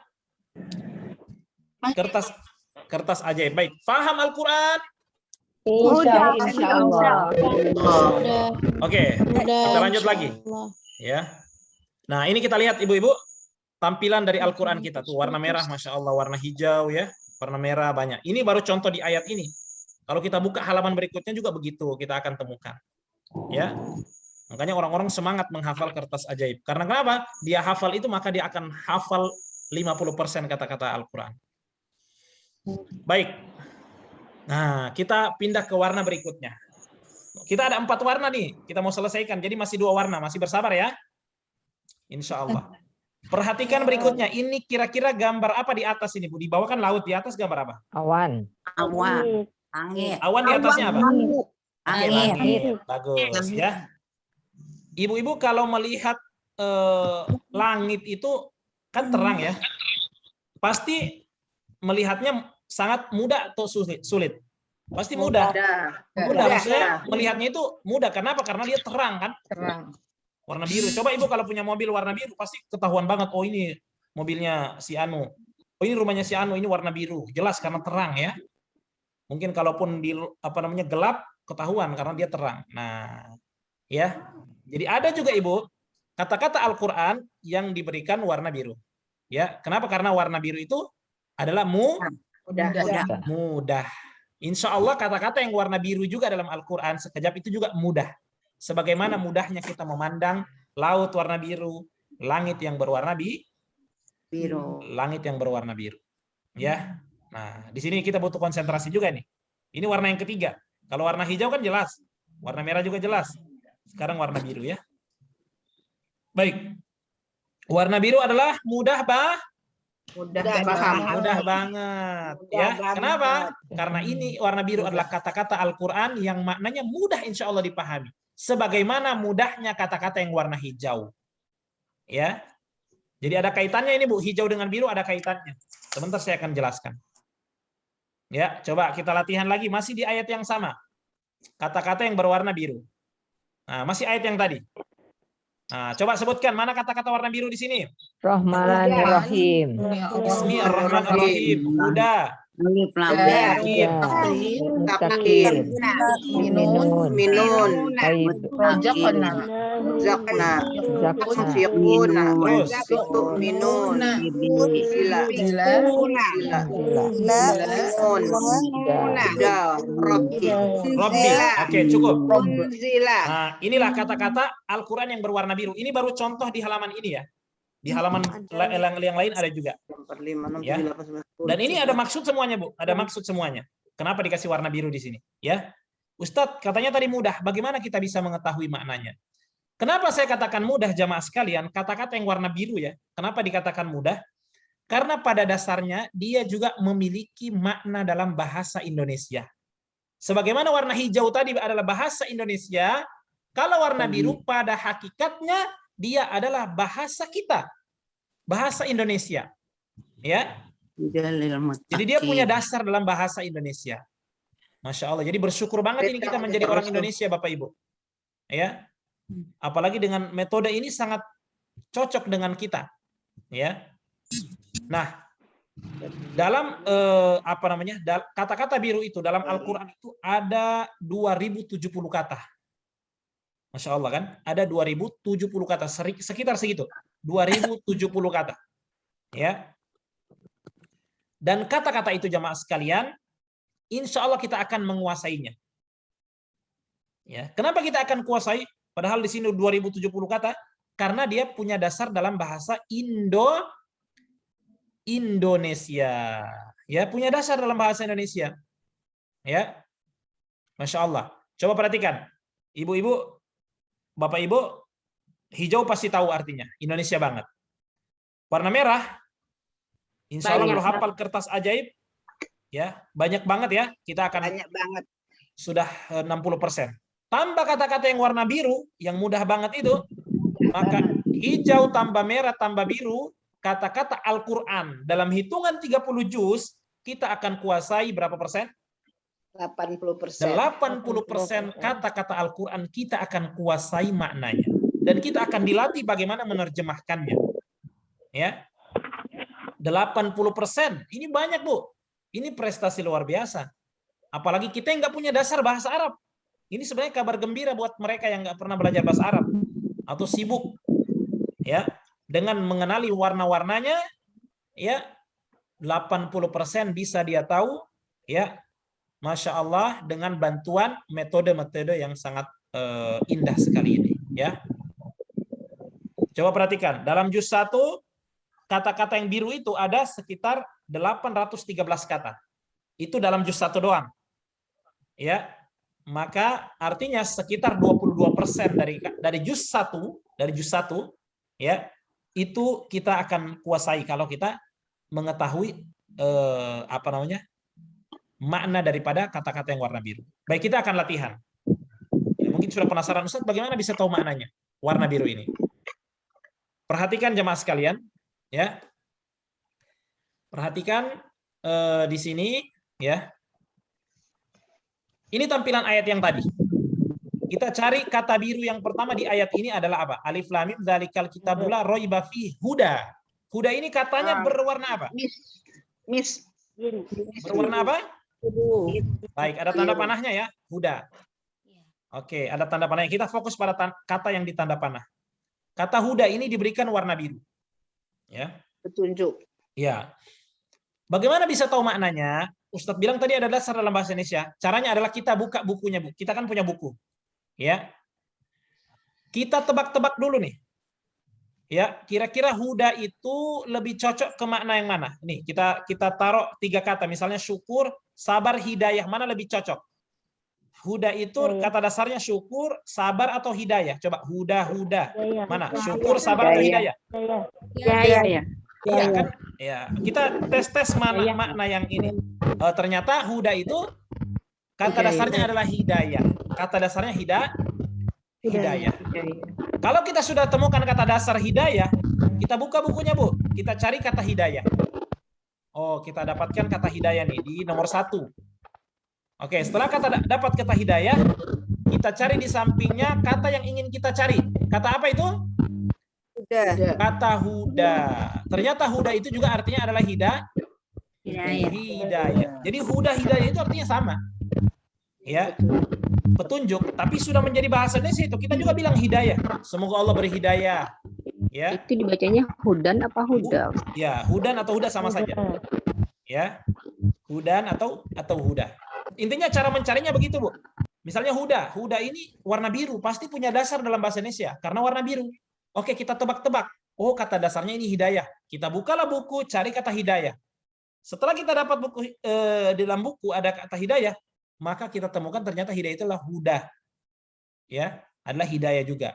S1: Kertas ajaib. Baik, paham Al-Quran?
S7: Insya Allah.
S1: Oke, kita lanjut lagi. Ya. Nah, ini kita lihat ibu-ibu tampilan dari Al-Quran kita tuh warna merah, masya Allah, warna hijau ya, warna merah banyak. Ini baru contoh di ayat ini. Kalau kita buka halaman berikutnya juga begitu, kita akan temukan. Ya. Makanya orang-orang semangat menghafal kertas ajaib. Karena kenapa? Dia hafal itu maka dia akan hafal 50% kata-kata Al-Quran. Baik. Nah, kita pindah ke warna berikutnya. Kita ada 4 warna nih. Kita mau selesaikan. Jadi masih 2 warna. Masih bersabar ya? Insya Allah. Perhatikan berikutnya. Ini kira-kira gambar apa di atas ini, Bu? Di bawah kan laut. Di atas gambar apa?
S7: Awan.
S2: Angin.
S1: Awan di atasnya apa?
S2: Angin.
S1: Bagus ya. Ibu-ibu kalau melihat langit itu kan terang ya. Pasti melihatnya sangat mudah atau sulit? Pasti mudah. Maksudnya melihatnya itu mudah. Kenapa? Karena dia terang kan?
S3: Terang.
S1: Warna biru. Coba ibu kalau punya mobil warna biru pasti ketahuan banget. Oh ini mobilnya si Anu. Oh ini rumahnya si Anu. Ini warna biru. Jelas karena terang ya. Mungkin kalaupun di gelap ketahuan karena dia terang. Nah, ya. Jadi ada juga ibu kata-kata Al-Quran yang diberikan warna biru. Ya, kenapa? Karena warna biru itu adalah mudah. Insya Allah kata-kata yang warna biru juga dalam Al-Quran sekejap itu juga mudah. Sebagaimana mudahnya kita memandang laut warna biru, langit yang berwarna
S2: Biru.
S1: langit yang berwarna biru. Ya. Nah, di sini kita butuh konsentrasi juga nih. Ini warna yang ketiga. Kalau warna hijau kan jelas, warna merah juga jelas. Sekarang warna biru ya. Baik. Warna biru adalah mudah mudah banget ya. Kenapa? Karena ini warna biru adalah kata-kata Al-Qur'an yang maknanya mudah insya Allah dipahami. Sebagaimana mudahnya kata-kata yang warna hijau. Ya. Jadi ada kaitannya ini Bu, hijau dengan biru ada kaitannya. Sebentar saya akan jelaskan. Ya, coba kita latihan lagi masih di ayat yang sama. Kata-kata yang berwarna biru. Nah, masih ayat yang tadi. Nah, coba sebutkan mana kata-kata warna biru di sini.
S7: Rahmanirrahim.
S1: Bismillahirrahmanirrahim. Udah.
S2: Alif lam
S7: Ya.
S2: mim.
S7: Minun. Rojokna.
S3: Zakna.
S7: Zakna.
S3: Fiquna.
S1: Terus.
S3: Minun. Sila. Da. Rabbi.
S1: Robbi. Oke, cukup.
S3: Unzila.
S1: Nah, inilah kata-kata Al-Qur'an yang berwarna biru. Ini baru contoh di halaman ini ya. Di halaman yang lain ada juga. Ya. Dan ini ada maksud semuanya, Bu. Ada maksud semuanya. Kenapa dikasih warna biru di sini? Ya. Ustadz, katanya tadi mudah. Bagaimana kita bisa mengetahui maknanya? Kenapa saya katakan mudah, jamaah sekalian? Kata-kata yang warna biru ya. Kenapa dikatakan mudah? Karena pada dasarnya dia juga memiliki makna dalam bahasa Indonesia. Sebagaimana warna hijau tadi adalah bahasa Indonesia, kalau warna biru pada hakikatnya dia adalah bahasa kita. Bahasa Indonesia. Ya. Jadi dia punya dasar dalam bahasa Indonesia. Masya Allah. Jadi bersyukur banget ini kita menjadi orang Indonesia, Bapak Ibu. Ya. Apalagi dengan metode ini sangat cocok dengan kita. Ya. Nah, dalam kata-kata biru itu dalam Al-Qur'an itu ada 2070 kata. Masya Allah kan? Ada 2070 kata, sekitar segitu. 2070 kata. Ya. Dan kata-kata itu jamaah sekalian, insya Allah kita akan menguasainya. Ya. Kenapa kita akan kuasai? Padahal di sini 2070 kata, karena dia punya dasar dalam bahasa Indonesia. Ya, punya dasar dalam bahasa Indonesia. Ya. Masya Allah. Coba perhatikan. Ibu-ibu, Bapak-ibu, hijau pasti tahu artinya. Indonesia banget. Warna merah, insya Allah kalau hafal kertas ajaib, ya banyak banget ya. Kita akan
S3: Banyak banget.
S1: sudah 60%. Tambah kata-kata yang warna biru, yang mudah banget itu, maka hijau tambah merah tambah biru, kata-kata Al-Qur'an dalam hitungan 30 juz, kita akan kuasai berapa persen?
S3: 80%.
S1: 80% kata-kata Al-Qur'an kita akan kuasai maknanya. Dan kita akan dilatih bagaimana menerjemahkannya. Ya. 80%. Ini banyak, Bu. Ini prestasi luar biasa. Apalagi kita yang nggak punya dasar bahasa Arab. Ini sebenarnya kabar gembira buat mereka yang nggak pernah belajar bahasa Arab atau sibuk. Ya. Dengan mengenali warna-warnanya, ya 80% bisa dia tahu, ya. Masya Allah dengan bantuan metode-metode yang sangat indah sekali ini, ya. Coba perhatikan, dalam juz 1 kata-kata yang biru itu ada sekitar 813 kata. Itu dalam juz 1 doang. Ya. Maka artinya sekitar 22% dari juz 1, ya. Itu kita akan kuasai kalau kita mengetahui makna daripada kata-kata yang warna biru. Baik, kita akan latihan. Ya, mungkin sudah penasaran, Ustaz, bagaimana bisa tahu maknanya warna biru ini? Perhatikan jemaah sekalian, ya. Perhatikan di sini, ya. Ini tampilan ayat yang tadi. Kita cari kata biru yang pertama di ayat ini adalah apa? Alif lam mim dzalikal kitabul la raiba fihi huda. Huda ini katanya berwarna apa?
S3: Miss.
S1: Berwarna apa? Baik, ada tanda panahnya ya, huda. Oke, ada tanda panahnya. Kita fokus pada kata yang ditanda panah. Kata huda ini diberikan warna biru. Ya.
S3: Petunjuk.
S1: Ya. Bagaimana bisa tahu maknanya? Ustadz bilang tadi ada dasar dalam bahasa Indonesia. Caranya adalah kita buka bukunya, Bu. Kita kan punya buku. Ya. Kita tebak-tebak dulu nih. Ya, kira-kira huda itu lebih cocok ke makna yang mana? Nih, kita taruh 3 kata, misalnya syukur, sabar, hidayah, mana lebih cocok? Huda itu kata dasarnya syukur, sabar atau hidayah? Coba huda. Mana? Syukur, sabar atau hidayah?
S2: Ya.
S1: Iya kan? Ya, kita tes makna yang ini. Ternyata huda itu kata dasarnya adalah hidayah. Kata dasarnya hidayah. Kalau kita sudah temukan kata dasar hidayah, kita buka bukunya, Bu. Kita cari kata hidayah. Oh, kita dapatkan kata hidayah nih di nomor 1. Oke, setelah dapat kata hidayah, kita cari di sampingnya kata yang ingin kita cari. Kata apa itu? Kata huda. Ternyata huda itu juga artinya adalah hidayah. Jadi huda hidayah itu artinya sama. Ya. Petunjuk, tapi sudah menjadi bahasa Indonesia itu kita juga bilang hidayah. Semoga Allah beri hidayah. Ya.
S8: Itu dibacanya hudan apa huda?
S1: Ya, hudan atau huda sama saja. Ya. Hudan atau huda. Intinya cara mencarinya begitu, Bu. Misalnya huda ini warna biru, pasti punya dasar dalam bahasa Indonesia karena warna biru. Oke, kita tebak-tebak. Oh, kata dasarnya ini hidayah. Kita bukalah buku, cari kata hidayah. Setelah kita dapat buku di dalam buku ada kata hidayah, maka kita temukan ternyata hidayah itulah huda. Ya, adalah hidayah juga.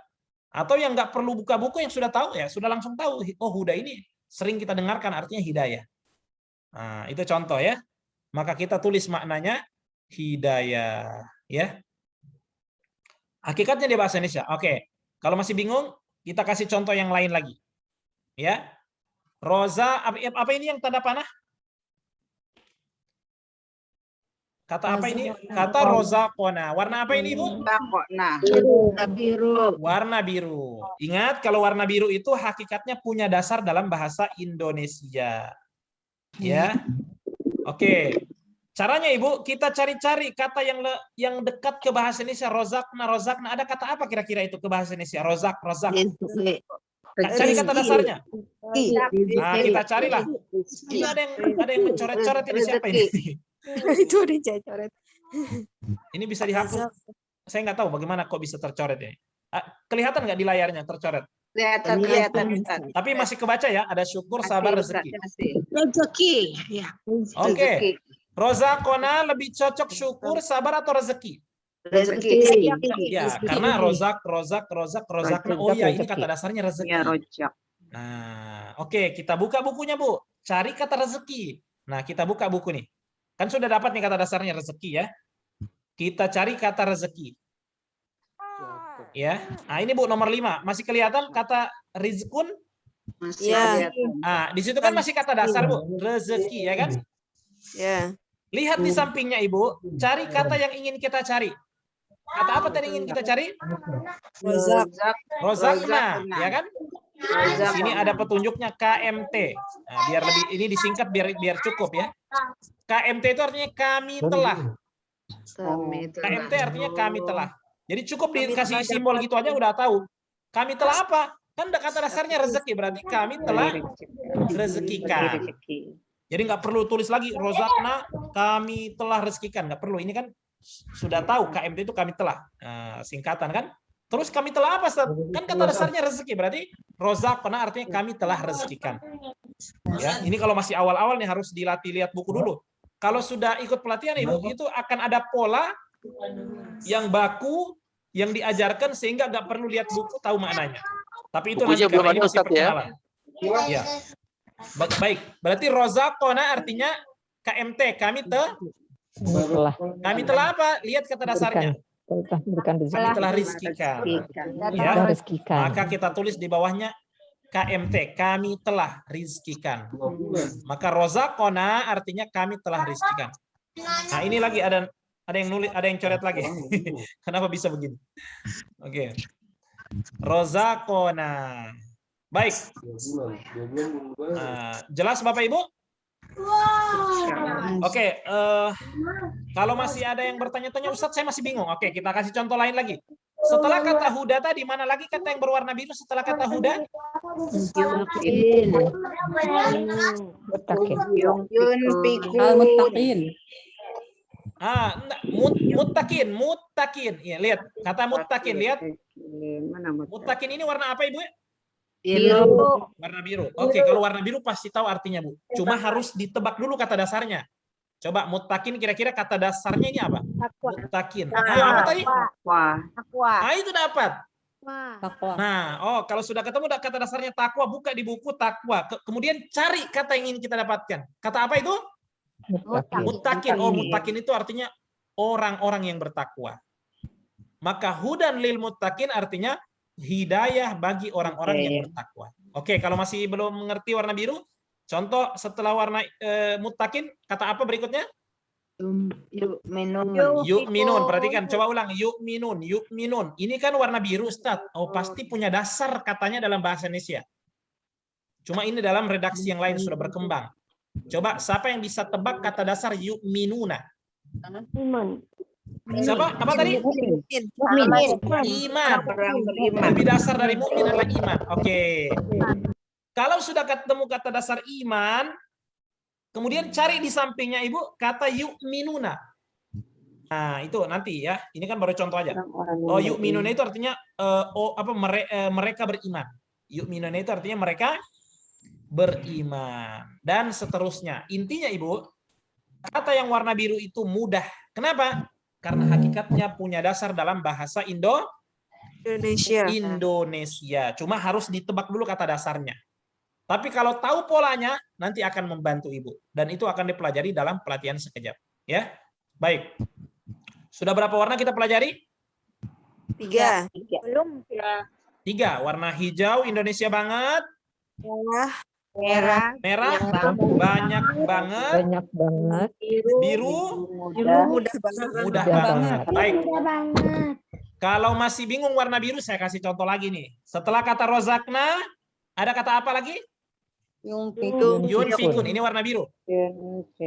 S1: Atau yang nggak perlu buka buku yang sudah tahu ya, sudah langsung tahu. Oh, huda ini sering kita dengarkan artinya hidayah. Nah, itu contoh ya. Maka kita tulis maknanya hidayah, ya. Hakikatnya di bahasa Indonesia. Oke. Kalau masih bingung, kita kasih contoh yang lain lagi. Ya. Roza, apa ini yang tanda panah? Kata apa ini? Kata rozaqona. Warna apa ini, Bu?
S2: Biru.
S1: Warna biru. Ingat, kalau warna biru itu hakikatnya punya dasar dalam bahasa Indonesia. Ya. Oke. Caranya, Ibu, kita cari-cari kata yang dekat ke bahasa Indonesia. Rozakna. Ada kata apa kira-kira itu ke bahasa Indonesia? Rozak. Cari kata dasarnya. Nah, kita carilah. Ini ada yang mencoret-coret ini, siapa ini?
S5: Itu udah coret.
S1: Ini bisa dihapus. Saya nggak tahu bagaimana kok bisa tercoret ya. Kelihatan nggak di layarnya tercoret?
S3: Kelihatan.
S1: Tapi masih kebaca ya. Ada syukur, sabar, rezeki.
S5: Rezeki. Ya.
S1: Oke. Rozakona lebih cocok syukur, sabar atau rezeki?
S3: Rezeki.
S1: Ya, karena rozakna. Oh ya, ini kata dasarnya rezeki.
S2: Ya, rojak.
S1: Nah, oke, kita buka bukunya, Bu. Cari kata rezeki. Nah, kita buka buku nih. Kan sudah dapat nih kata dasarnya rezeki ya. Kita cari kata rezeki. Ya. Nah, ini Bu nomor 5. Masih kelihatan kata rizkun?
S3: Masih
S5: Ya.
S1: Nah, di situ kan masih kata dasar, Bu. Rezeki, ya kan?
S5: Ya.
S1: Lihat di sampingnya, Ibu. Cari kata yang ingin kita cari. Kata apa tadi ingin kita cari? Rozakna, ya kan? Di sini ada petunjuknya KMT. Nah, biar lebih ini disingkat biar cukup ya. KMT itu artinya kami telah. KMT artinya kami telah. Jadi cukup dikasih simbol gitu aja udah tahu. Kami telah apa? Kan kata dasarnya rezeki, berarti kami telah rezekikan. Jadi nggak perlu tulis lagi rozakna, kami telah rezekikan, nggak perlu. Ini kan sudah tahu KMT itu kami telah. Nah, singkatan kan. Terus kami telah apa? Kan kata dasarnya rezeki, berarti rozakna artinya kami telah rezekikan. Ya, ini kalau masih awal-awal nih harus dilatih lihat buku dulu. Kalau sudah ikut pelatihan Ibu, itu akan ada pola yang baku yang diajarkan sehingga nggak perlu lihat buku tahu maknanya. Tapi itu
S4: Bukunya
S1: nanti
S4: belum
S1: karena ini
S4: ada,
S1: masih
S4: Ustadz, ya?
S1: perkenalan. Ya. Baik, berarti rozakona artinya KMT, kami telah apa? Lihat kata dasarnya. Kami telah rizkikan. Ya. Maka kita tulis di bawahnya KMT, kami telah rizkikan. Maka rozakona artinya kami telah rizkikan. Nah, ini lagi ada yang nulis, ada yang coret lagi. Kenapa bisa begini? Oke. Rozakona. Baik. Jelas Bapak Ibu? Oke, kalau masih ada yang bertanya-tanya, Ustadz saya masih bingung. Oke, kita kasih contoh lain lagi. Setelah kata huda tadi, mana lagi kata yang berwarna biru setelah kata huda?
S5: Al-Muttaqin.
S1: Muttaqin. Ya, lihat kata muttaqin, lihat.
S8: Mana
S1: Mutakin ini warna apa Ibu?
S3: Biru.
S1: Warna biru. Oke, kalau warna biru pasti tahu artinya, Bu. Cuma harus ditebak dulu kata dasarnya. Coba mutakin kira-kira kata dasarnya ini apa? Mutakin. Nah, apa tadi?
S8: Wah.
S1: Nah, itu dapat.
S2: Takwa.
S1: Nah, kkalau sudah ketemu kata dasarnya takwa, buka di buku takwa. Kemudian cari kata yang ingin kita dapatkan. Kata apa itu? Mutakin. Oh, mutakin itu artinya orang-orang yang bertakwa. Maka hudan lil mutakin artinya hidayah bagi orang-orang yang bertakwa. Oke, kalau masih belum mengerti warna biru, contoh setelah warna mutakin, kata apa berikutnya?
S3: Yu'minun.
S1: Yu'minun. Perhatikan, coba ulang. Yu'minun, yu'minun. Ini kan warna biru, Ustaz. Oh, pasti punya dasar katanya dalam bahasa Indonesia. Cuma ini dalam redaksi yang lain sudah berkembang. Coba, siapa yang bisa tebak kata dasar yu'minuna? Siapa? Apa tadi? Iman. Lebih dasar dari mukmin adalah iman. Oke. Kalau sudah ketemu kata dasar iman, kemudian cari di sampingnya Ibu kata yu'minuna. Nah, itu nanti ya. Ini kan baru contoh aja. Oh, yu'minuna itu artinya mereka beriman. Yu'minuna itu artinya mereka beriman dan seterusnya. Intinya Ibu, kata yang warna biru itu mudah. Kenapa? Karena hakikatnya punya dasar dalam bahasa Indonesia. Cuma harus ditebak dulu kata dasarnya. Tapi kalau tahu polanya, nanti akan membantu Ibu. Dan itu akan dipelajari dalam pelatihan sekejap. Ya, baik. Sudah berapa warna kita pelajari?
S5: 3.
S1: 3. Warna hijau Indonesia banget.
S3: Merah.
S1: Merah banyak banget.
S7: Banyak banget.
S1: Biru
S5: Mudah banget.
S1: mudah banget. Baik. Kalau masih bingung warna biru, saya kasih contoh lagi nih. Setelah kata rozakna, ada kata apa lagi? Yunfikun. Ini warna biru.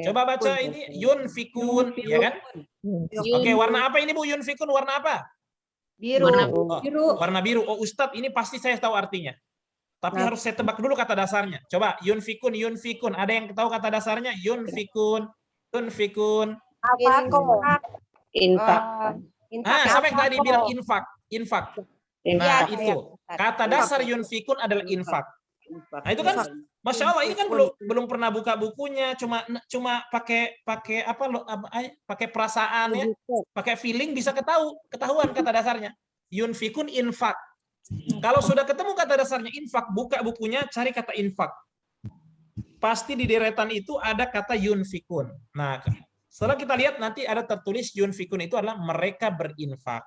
S1: Coba baca ini yunfikun, ya kan? Oke, warna apa ini Bu? Yunfikun warna apa?
S3: Biru.
S1: Warna biru. Oh, Ustadz, ini pasti saya tahu artinya. Tapi harus saya tebak dulu kata dasarnya. Coba yunfikun, yunfikun. Ada yang tahu kata dasarnya? Yunfikun, yunfikun.
S8: Infak.
S1: Siapa yang tadi bilang infak? Infak. Nah, itu. Kata dasar yunfikun adalah infak. Nah, itu kan Masya Allah, ini kan belum pernah buka bukunya, cuma pakai perasaan ya, pakai feeling bisa ketahuan kata dasarnya. Yunfikun infak. Kalau sudah ketemu kata dasarnya infak, buka bukunya, cari kata infak. Pasti di deretan itu ada kata yunfikun. Nah, setelah kita lihat nanti ada tertulis yunfikun itu adalah mereka berinfak.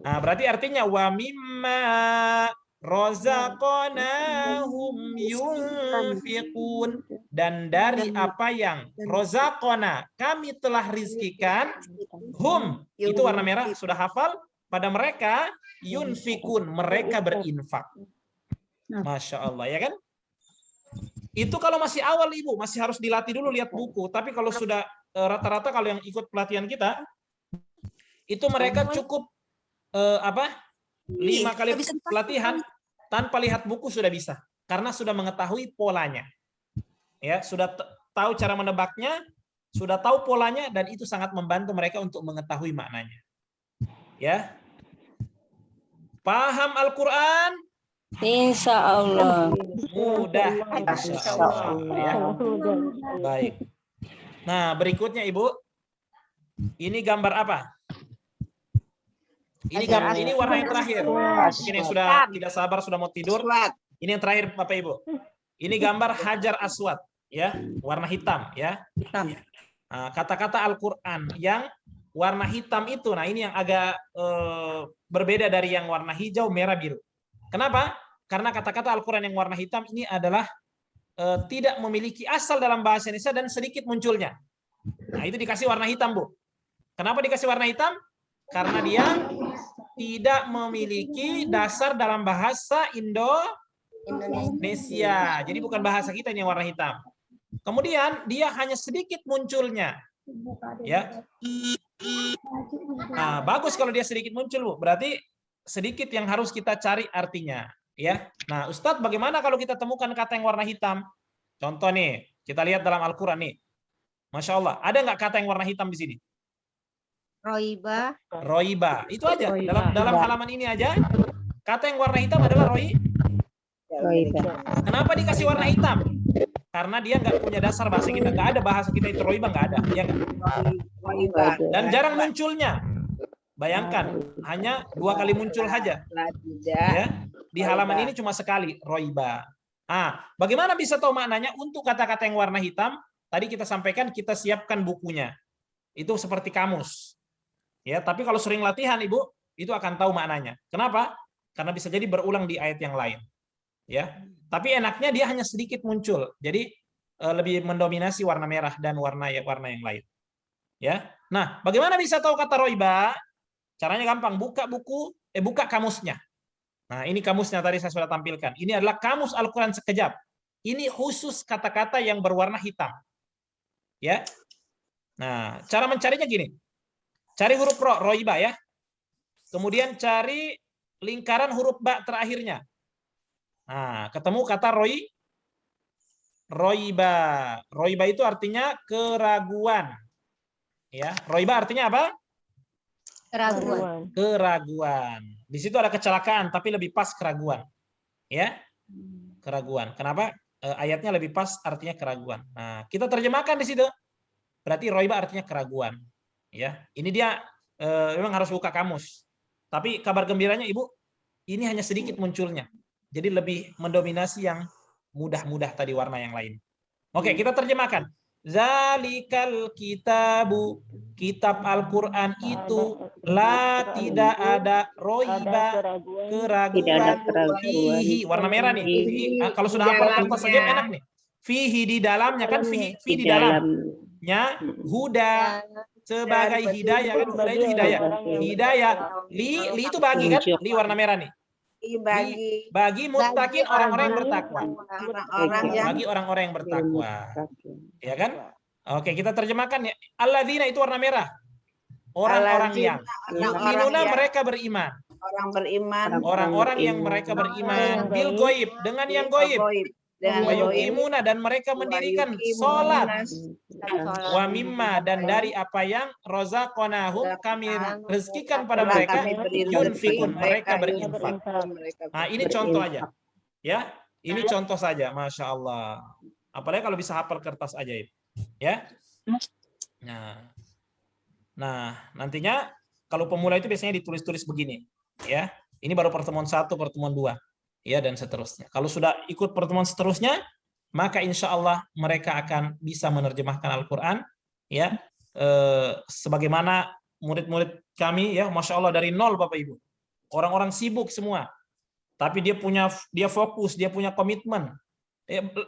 S1: Nah, berarti artinya wa mimma rozaqnahum yunfikun, dan dari apa yang rozaqona kami telah rizkikan, hum itu warna merah sudah hafal, pada mereka yunfikun, mereka berinfak. Masya Allah, ya kan? Itu kalau masih awal Ibu, masih harus dilatih dulu lihat buku. Tapi kalau sudah rata-rata kalau yang ikut pelatihan kita, itu mereka cukup 5 kali pelatihan tanpa lihat buku sudah bisa. Karena sudah mengetahui polanya. Ya, sudah tahu cara menebaknya, sudah tahu polanya, dan itu sangat membantu mereka untuk mengetahui maknanya. Ya. Paham Al-Quran?
S2: Insya Allah.
S1: Mudah. Insya Allah. Ya. Baik. Nah, berikutnya Ibu. Ini gambar apa? Ini warna yang terakhir. Mungkin yang sudah tidak sabar, sudah mau tidur. Ini yang terakhir Bapak Ibu. Ini gambar Hajar Aswad. Ya, warna hitam. Ya. Nah, kata-kata Al-Quran yang warna hitam itu, nah ini yang agak berbeda dari yang warna hijau, merah, biru. Kenapa? Karena kata-kata Al-Quran yang warna hitam ini adalah tidak memiliki asal dalam bahasa Indonesia dan sedikit munculnya. Nah, itu dikasih warna hitam, Bu. Kenapa dikasih warna hitam? Karena dia tidak memiliki dasar dalam bahasa Indonesia. Jadi bukan bahasa kita ini yang warna hitam. Kemudian dia hanya sedikit munculnya. Ya. Nah, bagus kalau dia sedikit muncul, Bu. Berarti sedikit yang harus kita cari artinya, ya. Nah, Ustadz, bagaimana kalau kita temukan kata yang warna hitam? Contoh nih, kita lihat dalam Al-Quran nih. Masya Allah, ada nggak kata yang warna hitam di sini?
S3: Roiba.
S1: Roiba. Itu aja.
S7: Roiba.
S1: Dalam halaman ini aja. Kata yang warna hitam adalah
S7: Roiba.
S1: Kenapa dikasih warna hitam? Karena dia nggak punya dasar bahasa kita. Nggak ada bahasa kita itu roiba, nggak ada. Ya nggak? Dan jarang munculnya. Bayangkan, hanya 2 kali muncul saja. Ya, di halaman ini cuma sekali, roiba. Bagaimana bisa tahu maknanya? Untuk kata-kata yang warna hitam, tadi kita sampaikan kita siapkan bukunya. Itu seperti kamus. Ya, tapi kalau sering latihan, Ibu, itu akan tahu maknanya. Kenapa? Karena bisa jadi berulang di ayat yang lain. Ya, tapi enaknya dia hanya sedikit muncul. Jadi lebih mendominasi warna merah dan warna yang lain. Ya. Nah, bagaimana bisa tahu kata roiba? Caranya gampang, buka kamusnya. Nah, ini kamusnya tadi saya sudah tampilkan. Ini adalah kamus Al-Qur'an sekejap. Ini khusus kata-kata yang berwarna hitam. Ya. Nah, cara mencarinya gini. Cari huruf roiba ya. Kemudian cari lingkaran huruf ba terakhirnya. Nah, ketemu kata roiba. Roiba itu artinya keraguan. Ya, roiba artinya apa? Keraguan. Di situ ada kecelakaan, tapi lebih pas keraguan. Ya, keraguan. Kenapa? Ayatnya lebih pas, artinya keraguan. Nah, kita terjemahkan di situ. Berarti roiba artinya keraguan. Ya, ini dia memang harus buka kamus. Tapi kabar gembiranya, Ibu, ini hanya sedikit munculnya. Jadi lebih mendominasi yang mudah-mudah tadi warna yang lain. Oke, kita terjemahkan. Zalikal kitabu, kitab Al-Qur'an itu tidak ada roiba, keraguan, fihi, warna merah nih. Kalau sudah hafal kertas saja enak nih. Fihi di dalamnya kan, fi di dalamnya, huda sebagai hidayah kan, huda itu hidayah. Hidayah, li itu bagi kan, li warna merah nih. Bagi muttaqin, orang-orang yang bertakwa. Bagi orang-orang yang bertakwa. Ya kan? Oke, kita terjemahkan ya. Alladzina itu warna merah. Orang-orang yang yu'minuna, mereka beriman. Orang-orang yang mereka beriman bil ghaib, dengan yang ghaib. Wa yuqimuna, dan mereka mendirikan salat. Wa mimma, dan dari apa yang razaqnahum, kami rezekikan pada mereka, yunfikun, mereka berinfak. Nah, ini contoh aja. Ya, ini contoh saja, Masya Allah. Apalagi kalau bisa hafal kertas ajaib. Ya. Nah, nantinya kalau pemula itu biasanya ditulis-tulis begini. Ya, ini baru pertemuan 1, pertemuan 2. Ya, dan seterusnya. Kalau sudah ikut pertemuan seterusnya, maka insya Allah mereka akan bisa menerjemahkan Al-Quran, ya, sebagaimana murid-murid kami, ya, Masya Allah, dari nol, Bapak Ibu. Orang-orang sibuk semua, tapi dia fokus, dia punya komitmen.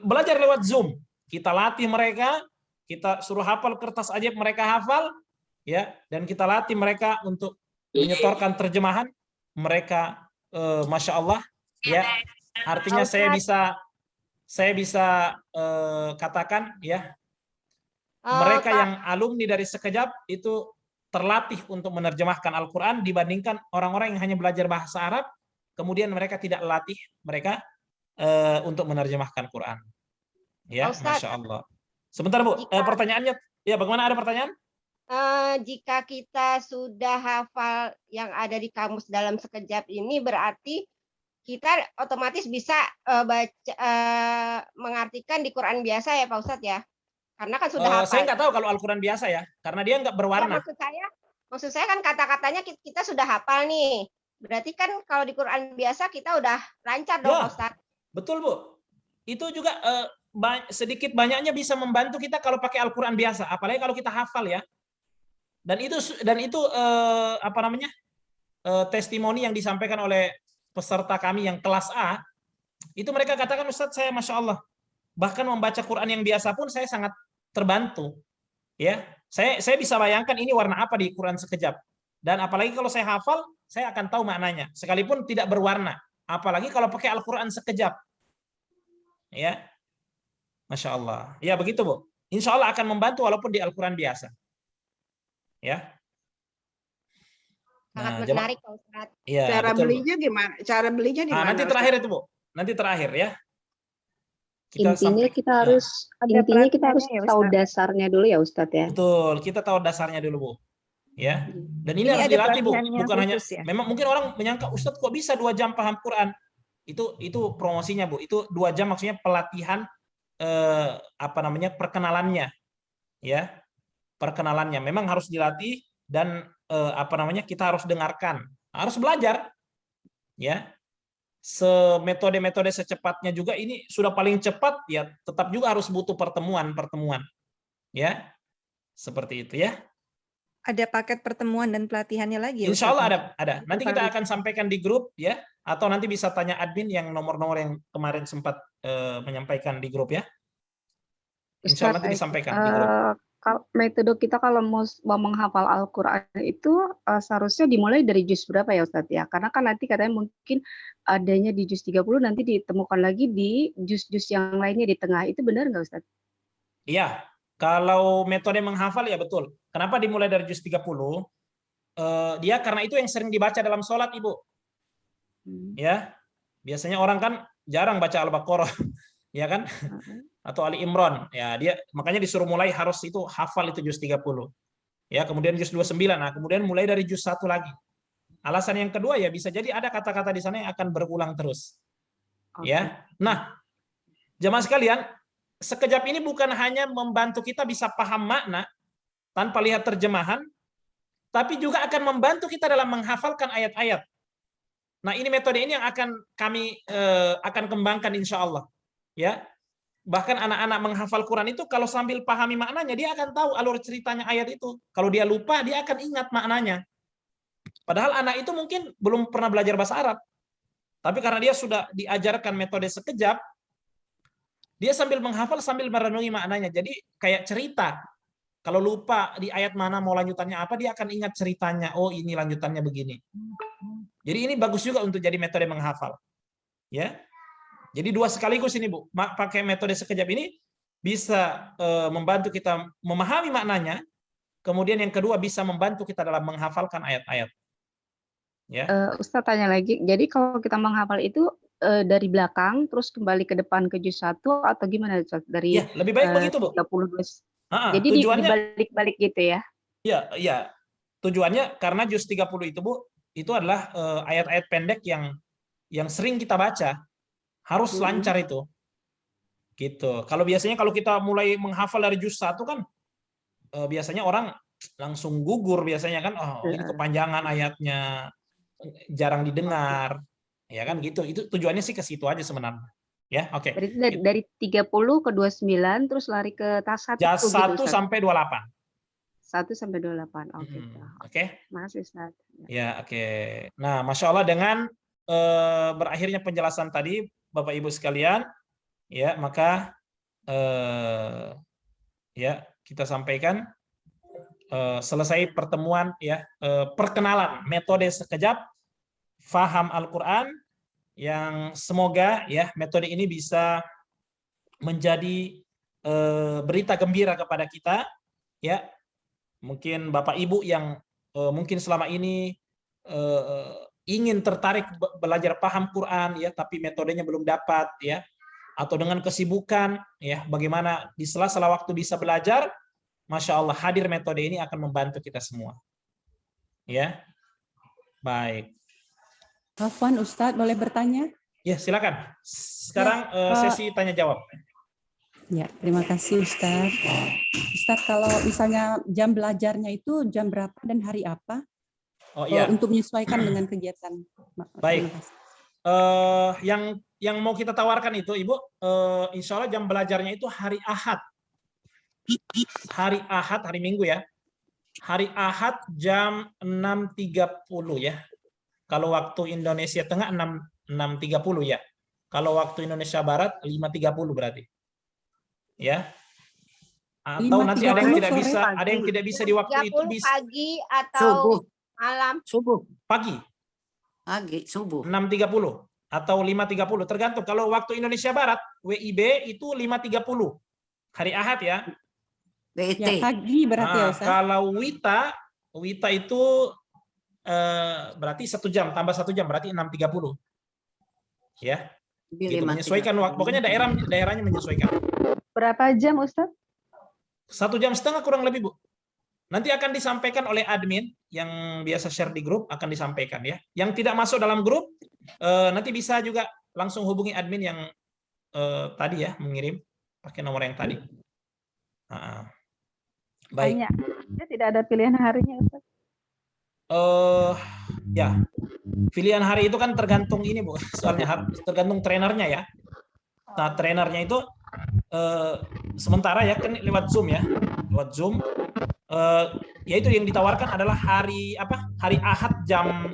S1: Belajar lewat Zoom, kita latih mereka, kita suruh hafal kertas ajaib, mereka hafal, ya, dan kita latih mereka untuk menyetorkan terjemahan, mereka, Masya Allah. Ya, artinya saya bisa katakan, ya, mereka yang alumni dari sekejap itu terlatih untuk menerjemahkan Al-Quran dibandingkan orang-orang yang hanya belajar bahasa Arab, kemudian mereka tidak latih mereka untuk menerjemahkan Quran. Ya, Masya Allah. Sebentar Bu, pertanyaannya, ya, bagaimana, ada pertanyaan?
S3: Jika kita sudah hafal yang ada di kamus dalam sekejap ini, berarti kita otomatis bisa mengartikan di Quran biasa ya Pak Ustadz ya? Karena kan sudah hafal.
S1: Saya nggak tahu kalau Al-Quran biasa ya, karena dia nggak berwarna.
S3: Ya, maksud saya kan kata-katanya kita sudah hafal nih. Berarti kan kalau di Quran biasa kita udah lancar dong Pak Ustadz. Betul Bu. Itu juga sedikit banyaknya bisa membantu kita kalau pakai Al-Quran biasa, apalagi kalau kita hafal ya. Dan itu apa namanya? Testimoni yang disampaikan oleh peserta kami yang kelas A, itu mereka katakan, Ustadz, saya Masya Allah, bahkan membaca Quran yang biasa pun saya sangat terbantu. Ya, saya bisa bayangkan ini warna apa di Quran sekejap. Dan apalagi kalau saya hafal, saya akan tahu maknanya, sekalipun tidak berwarna. Apalagi kalau pakai Al-Quran sekejap. Ya, Masya Allah. Ya, begitu Bu. Insya Allah akan membantu walaupun di Al-Quran biasa. Ya. Sangat menarik Pak Ustadz. Ya,
S5: cara belinya gimana? Cara belinya di mana?
S1: Nanti terakhir itu Bu. Nanti terakhir ya.
S8: Intinya kita harus tahu dasarnya dulu ya Ustadz ya.
S1: Betul, kita tahu dasarnya dulu Bu. Ya. Dan ini harus
S9: ada
S1: dilatih, Bu.
S9: pelatihannya
S1: Bukan hanya
S9: khusus ya?
S1: memang mungkin orang menyangka Ustadz kok bisa 2 jam paham Quran. Itu promosinya, Bu. Itu 2 jam maksudnya pelatihan perkenalannya. Ya. Perkenalannya memang harus dilatih dan kita harus dengarkan. Harus belajar. Ya. Metode-metode secepatnya juga ini sudah paling cepat ya, tetap juga harus butuh pertemuan. Ya. Seperti itu ya.
S9: Ada paket pertemuan dan pelatihannya lagi ya?
S1: Insya Allah
S9: Ustadz?
S1: ada. Nanti kita akan sampaikan di grup ya, atau nanti bisa tanya admin yang nomor-nomor yang kemarin sempat menyampaikan di grup ya. Insya Allah nanti disampaikan di grup.
S8: Metode kita kalau mau menghafal Al-Quran itu seharusnya dimulai dari juz berapa ya Ustadz ya? Karena kan nanti katanya mungkin adanya di juz 30 nanti ditemukan lagi di juz-juz yang lainnya di tengah. Itu benar nggak Ustadz?
S1: Iya, kalau metode menghafal ya betul. Kenapa dimulai dari juz 30? Dia karena itu yang sering dibaca dalam sholat, Ibu. Ya, biasanya orang kan jarang baca Al-Baqarah, ya kan? Atau Ali Imran. Ya, dia makanya disuruh mulai harus itu hafal itu juz 30. Ya, kemudian juz 29. Nah, kemudian mulai dari juz 1 lagi. Alasan yang kedua ya bisa jadi ada kata-kata di sana yang akan berulang terus. Ya. Nah, jemaah sekalian, sekejap ini bukan hanya membantu kita bisa paham makna tanpa lihat terjemahan, tapi juga akan membantu kita dalam menghafalkan ayat-ayat. Nah, ini metode ini yang akan kami akan kembangkan insya Allah. Ya. Bahkan anak-anak menghafal Quran itu kalau sambil pahami maknanya, dia akan tahu alur ceritanya ayat itu. Kalau dia lupa, dia akan ingat maknanya. Padahal anak itu mungkin belum pernah belajar bahasa Arab. Tapi karena dia sudah diajarkan metode sekejap, dia sambil menghafal, sambil merenungi maknanya. Jadi kayak cerita. Kalau lupa di ayat mana mau lanjutannya apa, dia akan ingat ceritanya. Oh, ini lanjutannya begini. Jadi ini bagus juga untuk jadi metode menghafal. Ya. Jadi 2 sekaligus ini, Bu. Pakai metode sekejap ini bisa membantu kita memahami maknanya. Kemudian yang kedua bisa membantu kita dalam menghafalkan ayat-ayat. Ya.
S8: Ustadz tanya lagi. Jadi kalau kita menghafal itu dari belakang terus kembali ke depan ke juz 1 atau gimana Ustadz? Dari
S1: ya, lebih baik begitu, Bu.
S8: 32. Jadi
S1: tujuannya
S8: dibalik-balik gitu ya.
S1: Iya. Tujuannya karena juz 30 itu, Bu, itu adalah ayat-ayat pendek yang sering kita baca. Harus lancar itu. Gitu. Kalau biasanya kalau kita mulai menghafal dari juz 1 kan biasanya orang langsung gugur biasanya kan, ini kepanjangan ayatnya, jarang didengar. Ya kan gitu. Itu tujuannya sih ke situ aja sebenarnya. Ya, oke.
S8: Berarti dari 30 ke 29 terus lari ke tas 1
S1: juz 1
S8: gitu,
S1: sampai 28.
S8: 1 sampai 28. Oke.
S1: Oke.
S8: Makasih Ustaz.
S1: Ya, oke. Nah, Masya Allah dengan berakhirnya penjelasan tadi Bapak Ibu sekalian, ya, maka ya kita sampaikan selesai pertemuan ya, perkenalan metode sekejap faham Al-Qur'an yang semoga ya metode ini bisa menjadi berita gembira kepada kita ya. Mungkin Bapak Ibu yang mungkin selama ini ingin tertarik belajar paham Quran ya, tapi metodenya belum dapat ya, atau dengan kesibukan ya, bagaimana di sela-sela waktu bisa belajar, Masya Allah hadir metode ini akan membantu kita semua. Ya, baik.
S10: Afwan Ustadz, boleh bertanya?
S1: Ya silakan. Sekarang sesi tanya jawab.
S10: Ya, terima kasih Ustadz. Ustadz, kalau misalnya jam belajarnya itu jam berapa dan hari apa?
S1: Oh iya.
S10: Untuk menyesuaikan dengan kegiatan.
S1: Baik. Yang mau kita tawarkan itu, Ibu, insya Allah jam belajarnya itu hari Ahad. Hari Ahad, hari Minggu ya. Hari Ahad jam 6.30 ya. Kalau waktu Indonesia Tengah 6.30 ya. Kalau waktu Indonesia Barat 5.30 berarti. Ya. Atau nanti ada yang tidak bisa, ada yang tidak bisa di waktu itu bisa
S3: pagi atau malam.
S5: Subuh.
S1: Pagi.
S5: Subuh.
S1: 6.30 atau 5.30 tergantung. Kalau waktu Indonesia Barat WIB itu 5.30 hari Ahad ya.
S10: Ya, pagi berarti ya Ustaz.
S1: Kalau Wita itu berarti 1 jam tambah 1 jam berarti 6.30 ya. Gitu, menyesuaikan waktu. Pokoknya daerahnya menyesuaikan.
S8: Berapa jam Ustaz?
S1: 1,5 jam kurang lebih, Bu. Nanti akan disampaikan oleh admin yang biasa share di grup, akan disampaikan ya. Yang tidak masuk dalam grup nanti bisa juga langsung hubungi admin yang tadi ya, mengirim pakai nomor yang tadi. Baik.
S8: Tidak ada pilihan harinya, Ustaz.
S1: Ya, pilihan hari itu kan tergantung ini Bu, soalnya tergantung trenernya ya. Nah, trenernya itu sementara ya kan lewat Zoom ya, lewat Zoom. Yaitu yang ditawarkan adalah hari Hari Ahad jam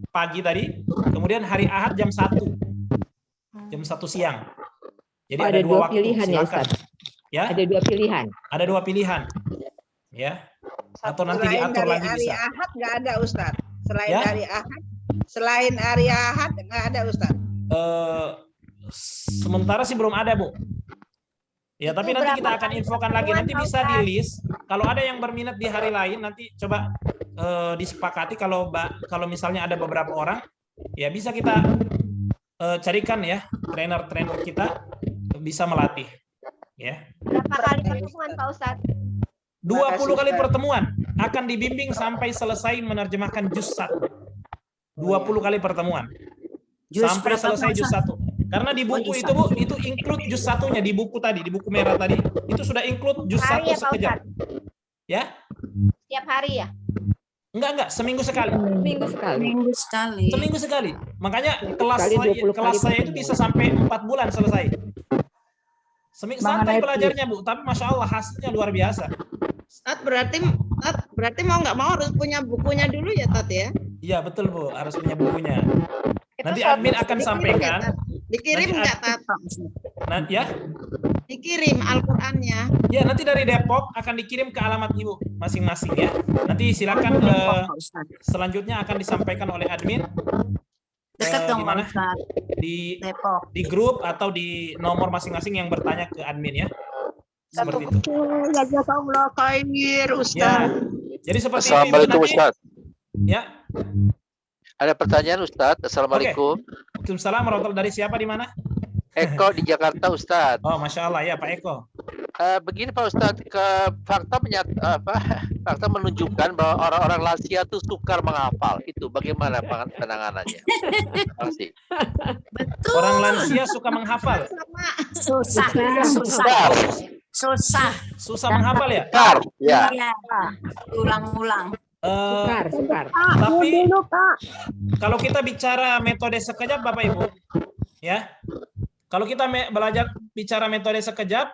S1: pagi tadi, kemudian hari Ahad jam 1 siang. Jadi ada dua waktu.
S7: Pilihan ya, Ustaz.
S1: Ya.
S7: Ada 2 pilihan.
S1: Ada 2 pilihan. Ya. Atau nanti
S11: Selain
S1: diatur
S11: dari
S1: lagi
S11: hari
S1: bisa.
S11: Ahad nggak ada, Ustaz. Selain
S1: Ya?
S11: dari Ahad, selain hari Ahad nggak ada, Ustaz.
S1: Sementara sih belum ada, Bu. Ya, tapi nanti kita akan infokan lagi. Nanti bisa di list. Kalau ada yang berminat di hari lain, nanti coba disepakati. Kalau misalnya ada beberapa orang, ya bisa kita carikan ya trainer kita bisa melatih. Ya.
S3: Berapa kali pertemuan Pak Ustadz?
S1: 20 kali pertemuan akan dibimbing sampai selesai menerjemahkan juz 1. 20 kali pertemuan. Sampai selesai juz 1. Karena di buku itu Bu, itu include juz 1-nya di buku tadi, di buku merah tadi, itu sudah include juz 1 sekejap. Ya?
S3: Setiap hari ya?
S1: Enggak, seminggu sekali.
S5: Seminggu sekali.
S1: Makanya kelas saya itu bisa sampai 4 bulan selesai. Santai belajarnya Bu, tapi Masya Allah hasilnya luar biasa.
S11: Tat, berarti mau nggak mau harus punya bukunya dulu ya, Tat ya?
S1: Iya betul Bu, harus punya bukunya. Nanti admin akan sampaikan.
S11: Dikirim nggak, Tat?
S1: Nanti ya?
S11: Dikirim Al-Qur'annya.
S1: Ya, nanti dari Depok akan dikirim ke alamat Ibu masing-masing ya. Nanti silakan selanjutnya akan disampaikan oleh admin.
S5: Dekat dong,
S1: di mana?
S5: Ustaz.
S1: Di grup atau di nomor masing-masing yang bertanya ke admin ya. Seperti itu.
S11: Jazakallah khair,
S1: Ya.
S11: Ustaz.
S1: Jadi seperti itu
S4: Assalamualaikum,
S1: nanti.
S4: Ustaz.
S1: Ya.
S4: Ada pertanyaan, Ustaz. Assalamualaikum.
S1: Waalaikumsalam warahmatullahi. Dari siapa di mana?
S4: Eko di Jakarta, Ustaz.
S1: Oh, Masya Allah ya Pak Eko.
S4: Begini Pak Ustadz, fakta menunjukkan bahwa orang-orang lansia itu sukar menghafal. Itu bagaimana penanganannya? Terima kasih.
S5: Betul.
S1: Orang lansia suka menghafal. Susah menghafal ya?
S4: Sukar, ya.
S5: Iya. Ulang-ulang.
S7: Sukar.
S1: Tapi kalau kita bicara metode sekejap Bapak Ibu, ya. Kalau kita bicara metode sekejap,